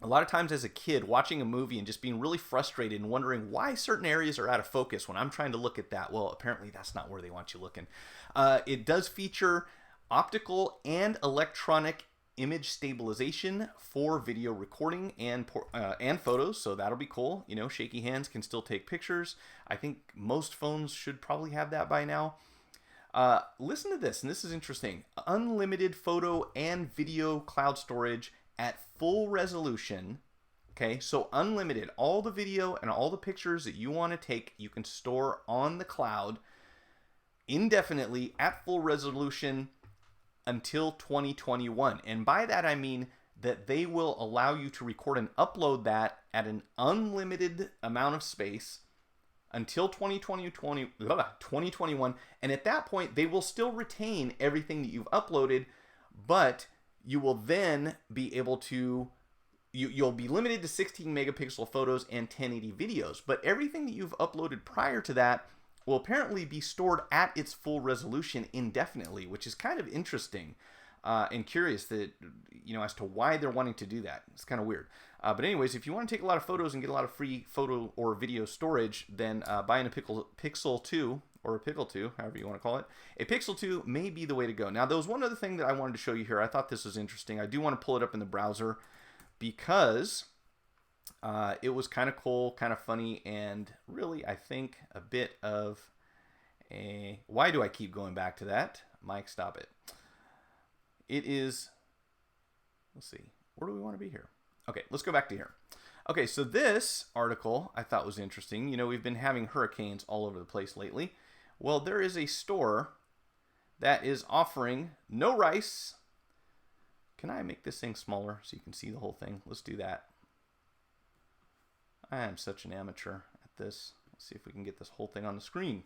a lot of times as a kid watching a movie and just being really frustrated and wondering why certain areas are out of focus when I'm trying to look at that. Well, apparently that's not where they want you looking. It does feature optical and electronic image stabilization for video recording and photos, so that'll be cool. Shaky hands can still take pictures. I think most phones should probably have that by now. Listen to this, and this is interesting. Unlimited photo and video cloud storage at full resolution. Okay, so unlimited. All the video and all the pictures that you want to take, you can store on the cloud indefinitely at full resolution until 2021. And by that I mean that they will allow you to record and upload that at an unlimited amount of space until 2021. And at that point, they will still retain everything that you've uploaded, but you will then be able to you'll be limited to 16 megapixel photos and 1080 videos, but everything that you've uploaded prior to that will apparently be stored at its full resolution indefinitely, which is kind of interesting and curious that, as to why they're wanting to do that. It's kind of weird. But anyways, if you want to take a lot of photos and get a lot of free photo or video storage, then buying a Pixel 2 or a Pickle 2, however you want to call it, a Pixel 2 may be the way to go. Now, there was one other thing that I wanted to show you here. I thought this was interesting. I do want to pull it up in the browser because it was kind of cool, kind of funny, and really, I think, a bit of a... Why do I keep going back to that? Mike, stop it. It is... Let's see. Where do we want to be here? Okay, let's go back to here. Okay, so this article I thought was interesting. We've been having hurricanes all over the place lately. Well, there is a store that is offering no rice. Can I make this thing smaller so you can see the whole thing? Let's do that. I am such an amateur at this. Let's see if we can get this whole thing on the screen.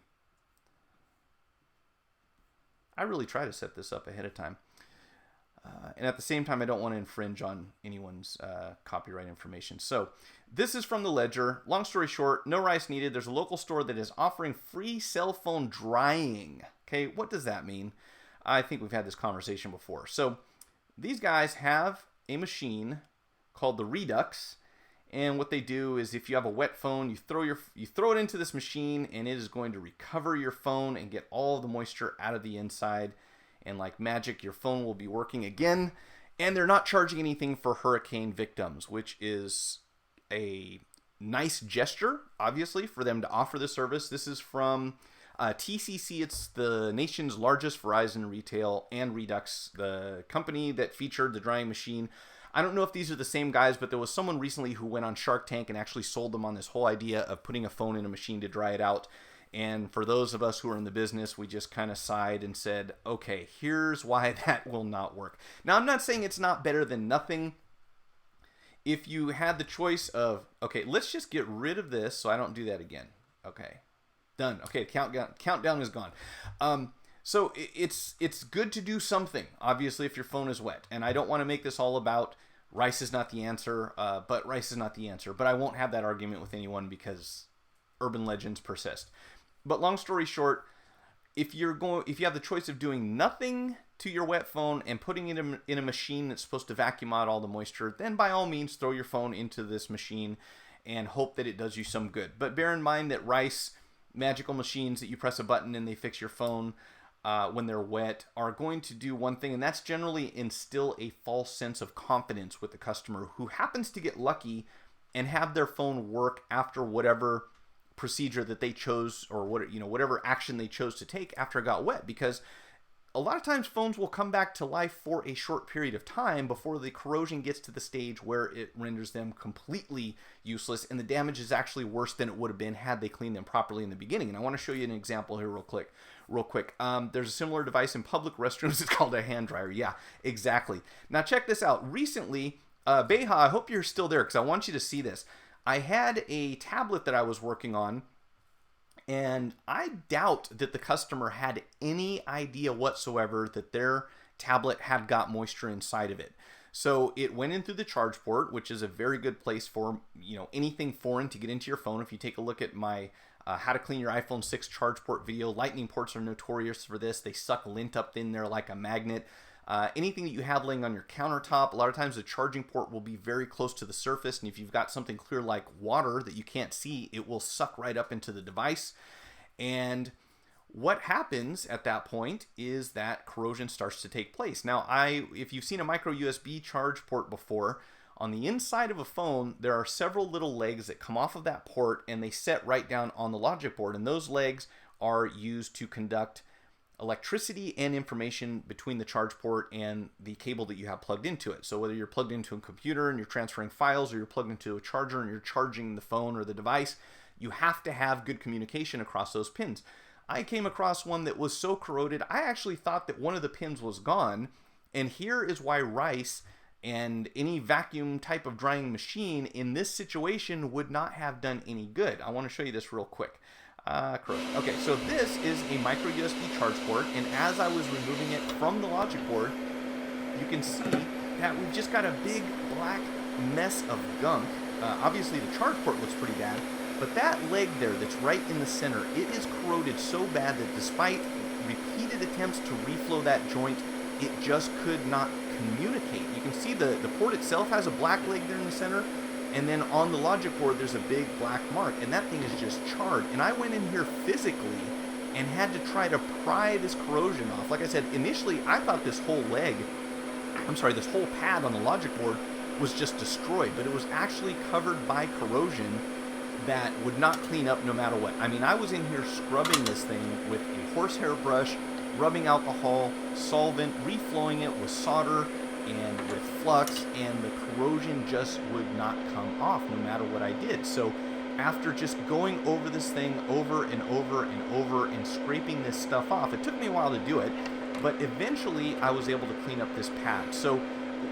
I really try to set this up ahead of time. And at the same time, I don't want to infringe on anyone's copyright information. So this is from the Ledger. Long story short, no rice needed. There's a local store that is offering free cell phone drying. Okay, what does that mean? I think we've had this conversation before. So these guys have a machine called the Redux. And what they do is if you have a wet phone, you throw it into this machine, and it is going to recover your phone and get all of the moisture out of the inside. And like magic, your phone will be working again. And they're not charging anything for hurricane victims, which is a nice gesture, obviously, for them to offer this service. This is from TCC. It's the nation's largest Verizon retail, and Redux, the company that featured the drying machine. I don't know if these are the same guys, but there was someone recently who went on Shark Tank and actually sold them on this whole idea of putting a phone in a machine to dry it out. And for those of us who are in the business, we just kind of sighed and said, okay, here's why that will not work. Now, I'm not saying it's not better than nothing. If you had the choice of, okay, let's just get rid of this so I don't do that again. Okay, done. Okay, countdown is gone. So it's good to do something, obviously, if your phone is wet. And I don't want to make this all about rice is not the answer, but rice is not the answer. But I won't have that argument with anyone because urban legends persist. But long story short, if you have the choice of doing nothing to your wet phone and putting it in a machine that's supposed to vacuum out all the moisture, then by all means throw your phone into this machine and hope that it does you some good. But bear in mind that rice magical machines that you press a button and they fix your phone when they're wet are going to do one thing, and that's generally instill a false sense of confidence with the customer who happens to get lucky and have their phone work after whatever procedure that they chose, or whatever action they chose to take after it got wet. Because a lot of times phones will come back to life for a short period of time before the corrosion gets to the stage where it renders them completely useless, and the damage is actually worse than it would have been had they cleaned them properly in the beginning. And I want to show you an example here real quick. There's a similar device in public restrooms. It's called a hand dryer. Yeah, exactly. Now check this out. Recently, Beha, I hope you're still there because I want you to see this. I had a tablet that I was working on, and I doubt that the customer had any idea whatsoever that their tablet had got moisture inside of it. So it went in through the charge port, which is a very good place for anything foreign to get into your phone. If you take a look at my how to clean your iPhone 6 charge port video, lightning ports are notorious for this. They suck lint up in there like a magnet. Anything that you have laying on your countertop, a lot of times the charging port will be very close to the surface, and if you've got something clear like water that you can't see, it will suck right up into the device. And what happens at that point is that corrosion starts to take place. Now, if you've seen a micro USB charge port before, on the inside of a phone, there are several little legs that come off of that port, and they set right down on the logic board, and those legs are used to conduct electricity and information between the charge port and the cable that you have plugged into it. So whether you're plugged into a computer and you're transferring files, or you're plugged into a charger and you're charging the phone or the device, you have to have good communication across those pins. I came across one that was so corroded, I actually thought that one of the pins was gone. And here is why rice and any vacuum type of drying machine in this situation would not have done any good. I want to show you this real quick. Okay, so this is a micro USB charge port, and as I was removing it from the logic board, you can see that we've just got a big black mess of gunk. Obviously the charge port looks pretty bad, but that leg there that's right in the center, it is corroded so bad that despite repeated attempts to reflow that joint, it just could not communicate. You can see the port itself has a black leg there in the center, and then on the logic board there's a big black mark, and that thing is just charred. And I went in here physically and had to try to pry this corrosion off. Like I said, initially I thought this whole this whole pad on the logic board was just destroyed, but it was actually covered by corrosion that would not clean up no matter what. I mean, I was in here scrubbing this thing with a horsehair brush, rubbing alcohol, solvent, reflowing it with solder and with flux, and the corrosion just would not come off no matter what I did. So after just going over this thing over and over and over and scraping this stuff off, it took me a while to do it, but eventually I was able to clean up this pad. So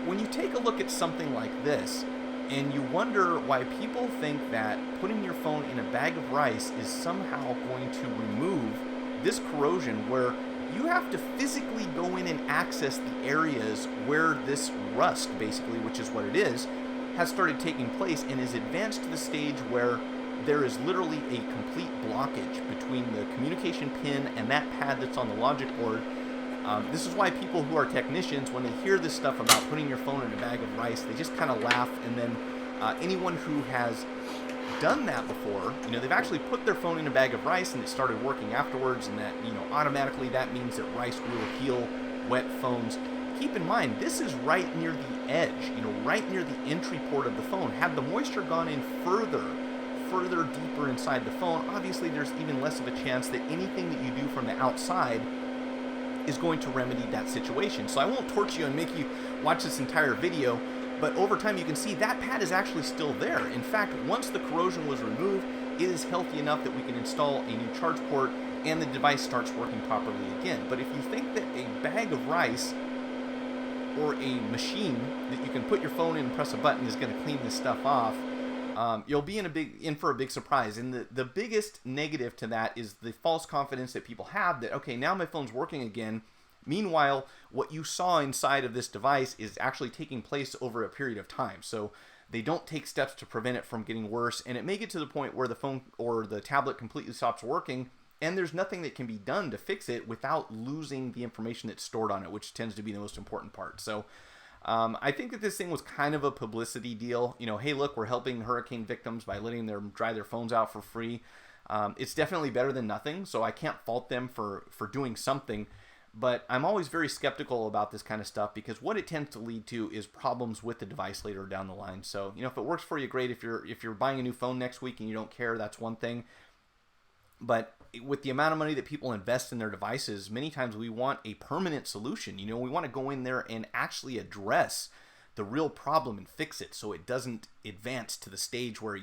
when you take a look at something like this and you wonder why people think that putting your phone in a bag of rice is somehow going to remove this corrosion, where you have to physically go in and access the areas where this rust, basically, which is what it is, has started taking place and is advanced to the stage where there is literally a complete blockage between the communication pin and that pad that's on the logic board. This is why people who are technicians, when they hear this stuff about putting your phone in a bag of rice, they just kind of laugh. And then anyone who has done that before, they've actually put their phone in a bag of rice and it started working afterwards, and that, automatically that means that rice will heal wet phones. Keep in mind, this is right near the edge, right near the entry port of the phone. Had the moisture gone in further deeper inside the phone, obviously there's even less of a chance that anything that you do from the outside is going to remedy that situation. So I won't torture you and make you watch this entire video, but over time you can see that pad is actually still there. In fact, once the corrosion was removed, it is healthy enough that we can install a new charge port and the device starts working properly again. But if you think that a bag of rice or a machine that you can put your phone in and press a button is going to clean this stuff off, you'll be in for a big surprise. And the biggest negative to that is the false confidence that people have that, okay, now my phone's working again. Meanwhile, what you saw inside of this device is actually taking place over a period of time. So they don't take steps to prevent it from getting worse, and it may get to the point where the phone or the tablet completely stops working, and there's nothing that can be done to fix it without losing the information that's stored on it, which tends to be the most important part. So I think that this thing was kind of a publicity deal. Hey, look, we're helping hurricane victims by letting them dry their phones out for free. It's definitely better than nothing, so I can't fault them for doing something. But I'm always very skeptical about this kind of stuff, because what it tends to lead to is problems with the device later down the line. So, if it works for you, great. If you're buying a new phone next week and you don't care, that's one thing. But with the amount of money that people invest in their devices, many times we want a permanent solution. We want to go in there and actually address the real problem and fix it so it doesn't advance to the stage where,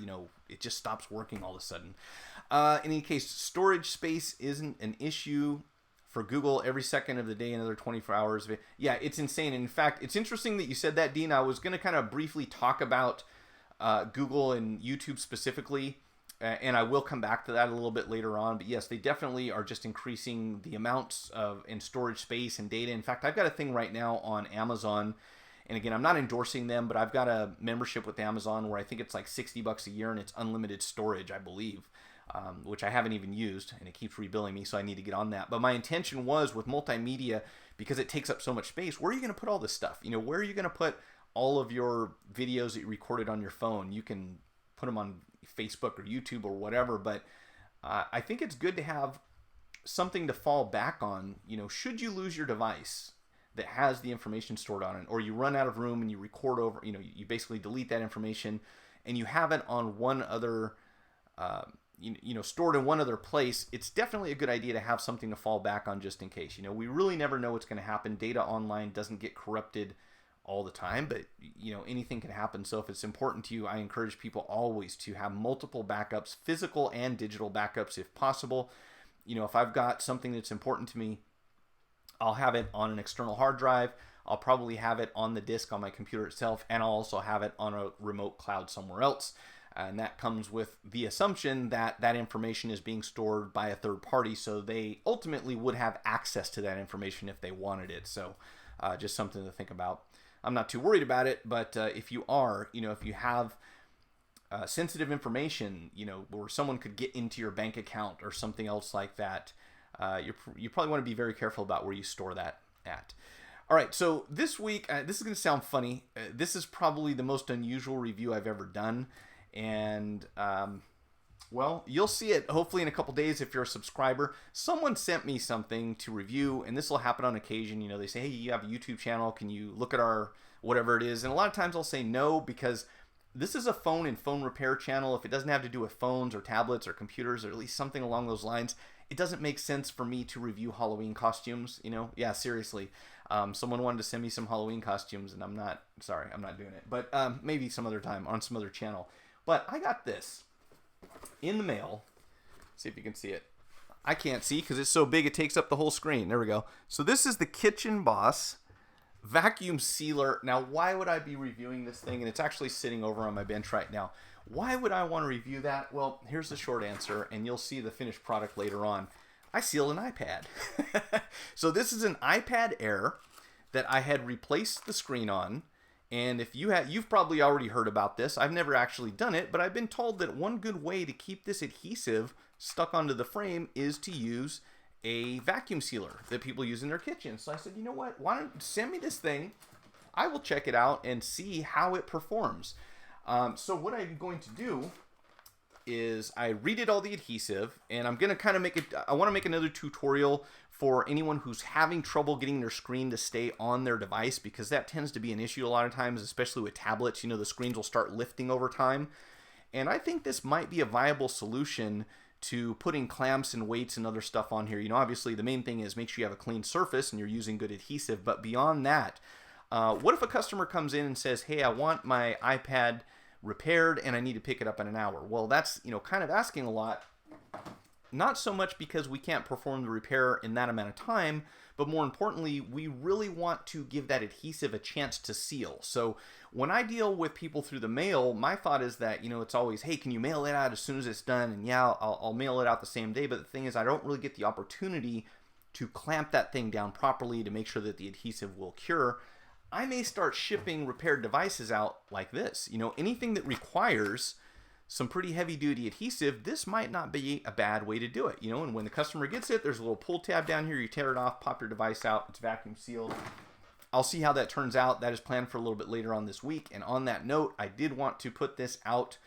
it just stops working all of a sudden. In any case, storage space isn't an issue for Google. Every second of the day, another 24 hours. Yeah, it's insane. And in fact, it's interesting that you said that, Dean. I was going to kind of briefly talk about Google and YouTube specifically, and I will come back to that a little bit later on. But yes, they definitely are just increasing the amounts of and storage space and data. In fact, I've got a thing right now on Amazon, and again, I'm not endorsing them, but I've got a membership with Amazon where I think it's like $60 a year, and it's unlimited storage, I believe. Which I haven't even used, and it keeps rebilling me, so I need to get on that. But my intention was with multimedia, because it takes up so much space, where are you going to put all this stuff? Where are you going to put all of your videos that you recorded on your phone? You can put them on Facebook or YouTube or whatever, but I think it's good to have something to fall back on. Should you lose your device that has the information stored on it, or you run out of room and you record over, you basically delete that information, and you have it on one other stored in one other place, it's definitely a good idea to have something to fall back on just in case. We really never know what's going to happen. Data online doesn't get corrupted all the time, but anything can happen. So if it's important to you, I encourage people always to have multiple backups, physical and digital backups if possible. If I've got something that's important to me, I'll have it on an external hard drive. I'll probably have it on the disk on my computer itself, and I'll also have it on a remote cloud somewhere else. And that comes with the assumption that that information is being stored by a third party, so they ultimately would have access to that information if they wanted it. So just something to think about. I'm not too worried about it, but if you are, if you have sensitive information, where someone could get into your bank account or something else like that, you probably want to be very careful about where you store that at. All right, so this week, this is going to sound funny. This is probably the most unusual review I've ever done. And, well, you'll see it hopefully in a couple days if you're a subscriber. Someone sent me something to review, and this will happen on occasion. They say, hey, you have a YouTube channel. Can you look at our whatever it is? And a lot of times I'll say no, because this is a phone and phone repair channel. If it doesn't have to do with phones or tablets or computers or at least something along those lines, it doesn't make sense for me to review Halloween costumes. Yeah, seriously. Someone wanted to send me some Halloween costumes, and I'm not doing it. But maybe some other time on some other channel. But I got this in the mail. See if you can see it. I can't see because it's so big it takes up the whole screen. There we go. So this is the Kitchen Boss vacuum sealer. Now, why would I be reviewing this thing? And it's actually sitting over on my bench right now. Why would I want to review that? Well, here's the short answer, and you'll see the finished product later on. I sealed an iPad. So this is an iPad Air that I had replaced the screen on. And if you've probably already heard about this. I've never actually done it, but I've been told that one good way to keep this adhesive stuck onto the frame is to use a vacuum sealer that people use in their kitchen. So I said, you know what? Why don't you send me this thing? I will check it out and see how it performs. So what I'm going to do is I redid all the adhesive, and I'm going to kind of I want to make another tutorial for anyone who's having trouble getting their screen to stay on their device, because that tends to be an issue a lot of times, especially with tablets. The screens will start lifting over time. And I think this might be a viable solution to putting clamps and weights and other stuff on here. Obviously the main thing is make sure you have a clean surface and you're using good adhesive. But beyond that, what if a customer comes in and says, hey, I want my iPad repaired and I need to pick it up in an hour? Well, that's, kind of asking a lot. Not so much because we can't perform the repair in that amount of time, but more importantly, we really want to give that adhesive a chance to seal. So when I deal with people through the mail, my thought is that, it's always, hey, can you mail it out as soon as it's done? And yeah, I'll mail it out the same day. But the thing is, I don't really get the opportunity to clamp that thing down properly to make sure that the adhesive will cure. I may start shipping repaired devices out like this. Anything that requires some pretty heavy-duty adhesive, this might not be a bad way to do it. And when the customer gets it, there's a little pull tab down here. You tear it off, pop your device out. It's vacuum sealed. I'll see how that turns out. That is planned for a little bit later on this week. And on that note, I did want to put this out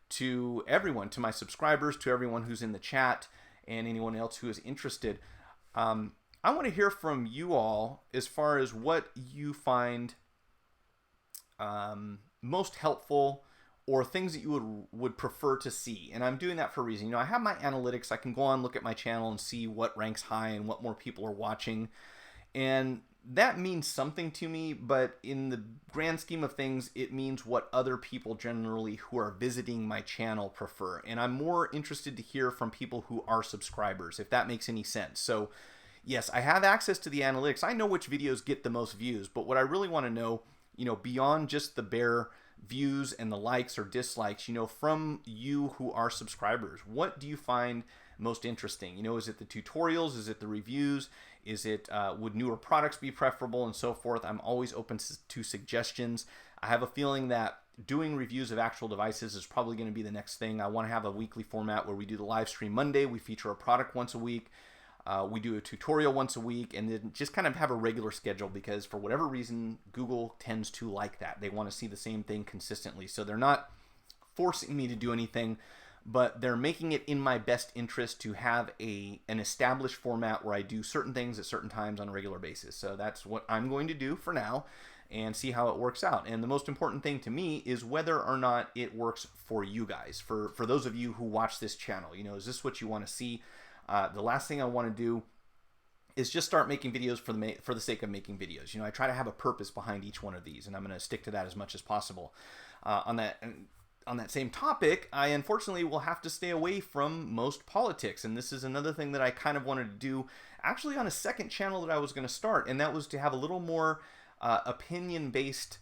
to everyone, to my subscribers, to everyone who's in the chat, and anyone else who is interested. I want to hear from you all as far as what you find most helpful, or things that you would prefer to see. And I'm doing that for a reason. I have my analytics. I can go on, look at my channel, and see what ranks high and what more people are watching. And that means something to me, but in the grand scheme of things, it means what other people generally who are visiting my channel prefer. And I'm more interested to hear from people who are subscribers, if that makes any sense. So yes, I have access to the analytics. I know which videos get the most views, but what I really want to know, beyond just the bare views and the likes or dislikes, from you who are subscribers, what do you find most interesting? Is it the tutorials? Is it the reviews? Is it would newer products be preferable, and so forth? I'm always open to suggestions. I have a feeling that doing reviews of actual devices is probably going to be the next thing. I want to have a weekly format where we do the live stream Monday. We feature a product once a week. We do a tutorial once a week, and then just kind of have a regular schedule, because for whatever reason, Google tends to like that. They want to see the same thing consistently. So they're not forcing me to do anything, but they're making it in my best interest to have an established format where I do certain things at certain times on a regular basis. So that's what I'm going to do for now and see how it works out. And the most important thing to me is whether or not it works for you guys, for those of you who watch this channel. You know, is this what you want to see? The last thing I want to do is just start making videos for the sake of making videos. You know, I try to have a purpose behind each one of these, and I'm going to stick to that as much as possible. On that same topic, I unfortunately will have to stay away from most politics, and this is another thing that I kind of wanted to do actually on a second channel that I was going to start, and that was to have a little more opinion-based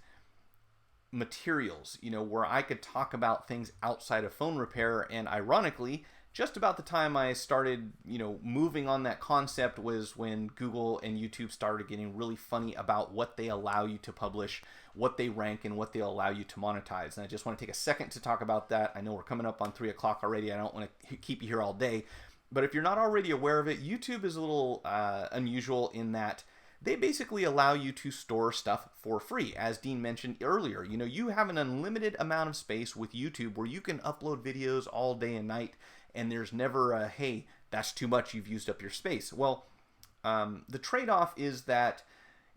materials, you know, where I could talk about things outside of phone repair. And ironically, just about the time I started, you know, moving on that concept was when Google and YouTube started getting really funny about what they allow you to publish, what they rank, and what they allow you to monetize. And I just want to take a second to talk about that. I know we're coming up on 3 o'clock already. I don't want to keep you here all day. But if you're not already aware of it, YouTube is a little unusual in that they basically allow you to store stuff for free. As Dean mentioned earlier, you know, you have an unlimited amount of space with YouTube where you can upload videos all day and night, and there's never a, hey, that's too much, you've used up your space. Well, the trade-off is that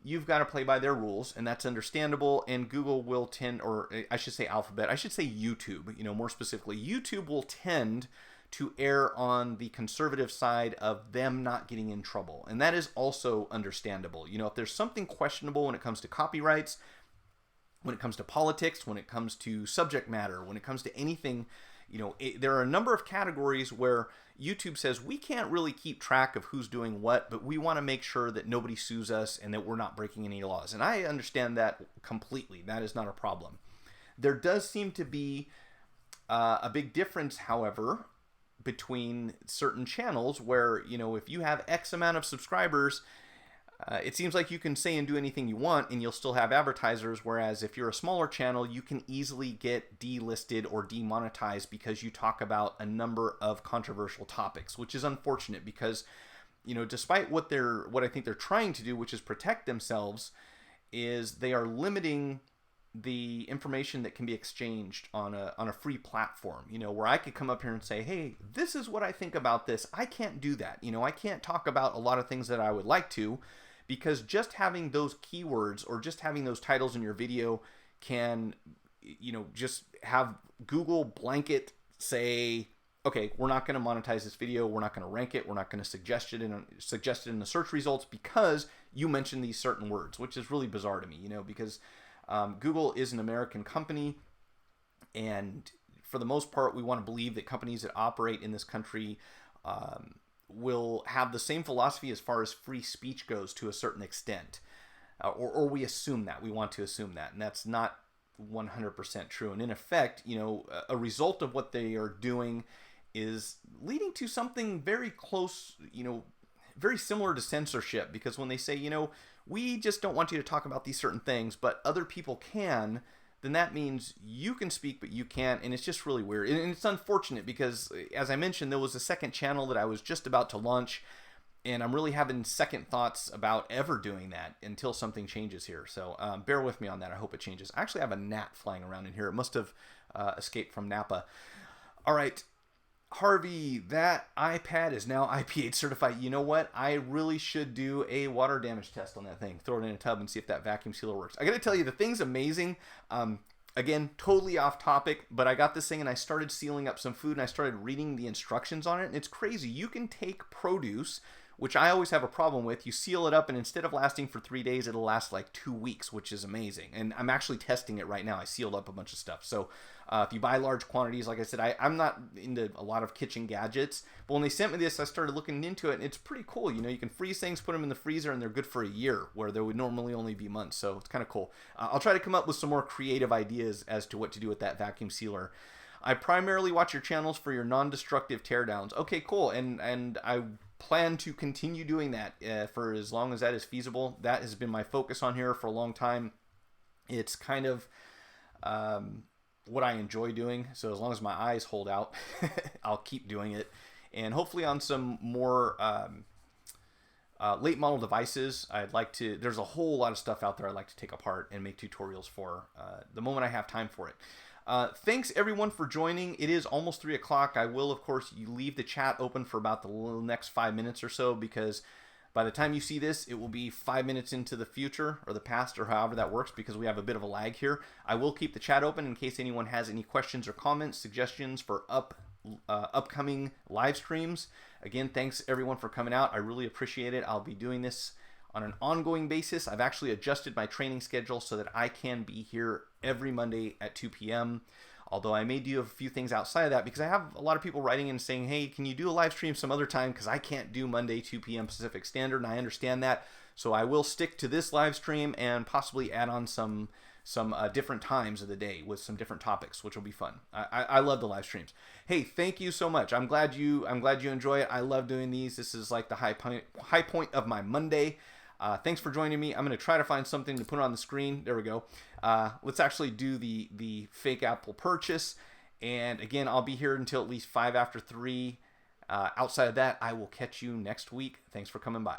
you've got to play by their rules, and that's understandable, and Google will tend, or I should say Alphabet, I should say YouTube, you know, more specifically, YouTube will tend to err on the conservative side of them not getting in trouble. And that is also understandable. You know, if there's something questionable when it comes to copyrights, when it comes to politics, when it comes to subject matter, when it comes to anything, you know, there are a number of categories where YouTube says we can't really keep track of who's doing what, but we want to make sure that nobody sues us and that we're not breaking any laws. And I understand that completely. That is not a problem. There does seem to be a big difference, however, between certain channels where, you know, if you have X amount of subscribers, it seems like you can say and do anything you want and you'll still have advertisers, whereas if you're a smaller channel, you can easily get delisted or demonetized because you talk about a number of controversial topics, which is unfortunate because, you know, despite what I think they're trying to do, which is protect themselves, is they are limiting the information that can be exchanged on a free platform, you know, where I could come up here and say, hey, this is what I think about this. I can't do that. You know, I can't talk about a lot of things that I would like to, because just having those keywords or just having those titles in your video can, you know, just have Google blanket say, okay, we're not going to monetize this video. We're not going to rank it. We're not going to suggest it in the search results because you mentioned these certain words, which is really bizarre to me, you know, because Google is an American company, and for the most part, we want to believe that companies that operate in this country will have the same philosophy as far as free speech goes to a certain extent, or we assume that. We want to assume that, and that's not 100% true. And in effect, you know, a result of what they are doing is leading to something very close, you know, very similar to censorship, because when they say, you know, we just don't want you to talk about these certain things, but other people can, then that means you can speak, but you can't. And it's just really weird. And it's unfortunate because, as I mentioned, there was a second channel that I was just about to launch, and I'm really having second thoughts about ever doing that until something changes here. So bear with me on that. I hope it changes. I actually have a gnat flying around in here. It must have escaped from Napa. All right. Harvey, that iPad is now IP8 certified. You know what? I really should do a water damage test on that thing. Throw it in a tub and see if that vacuum sealer works. I got to tell you, the thing's amazing. Again, totally off topic, but I got this thing and I started sealing up some food and I started reading the instructions on it. And it's crazy. You can take produce, which I always have a problem with. You seal it up and instead of lasting for 3 days, it'll last like 2 weeks, which is amazing. And I'm actually testing it right now. I sealed up a bunch of stuff. So if you buy large quantities, like I said, I'm not into a lot of kitchen gadgets, but when they sent me this, I started looking into it, and it's pretty cool. You know, you can freeze things, put them in the freezer, and they're good for a year, where there would normally only be months. So it's kind of cool. I'll try to come up with some more creative ideas as to what to do with that vacuum sealer. I primarily watch your channels for your non-destructive teardowns. Okay, cool. And I plan to continue doing that for as long as that is feasible. That has been my focus on here for a long time. It's kind of what I enjoy doing. So as long as my eyes hold out, I'll keep doing it. And hopefully on some more late model devices, I'd like to, there's a whole lot of stuff out there I'd like to take apart and make tutorials for the moment I have time for it. Thanks everyone for joining. It is almost 3 o'clock. I will, of course, you leave the chat open for about the next 5 minutes or so, because by the time you see this, it will be 5 minutes into the future or the past or however that works, because we have a bit of a lag here. I will keep the chat open in case anyone has any questions or comments, suggestions for upcoming live streams. Again, thanks everyone for coming out. I really appreciate it. I'll be doing this on an ongoing basis. I've actually adjusted my training schedule so that I can be here every Monday at 2 p.m. Although I may do a few things outside of that, because I have a lot of people writing in saying, hey, can you do a live stream some other time? Because I can't do Monday 2 p.m. Pacific Standard, and I understand that. So I will stick to this live stream and possibly add on some different times of the day with some different topics, which will be fun. I love the live streams. Hey, thank you so much. I'm glad you enjoy it. I love doing these. This is like the high point of my Monday. Thanks for joining me. I'm going to try to find something to put on the screen. There we go. Let's actually do the fake Apple purchase. And again, I'll be here until at least 5 after 3. Outside of that, I will catch you next week. Thanks for coming by.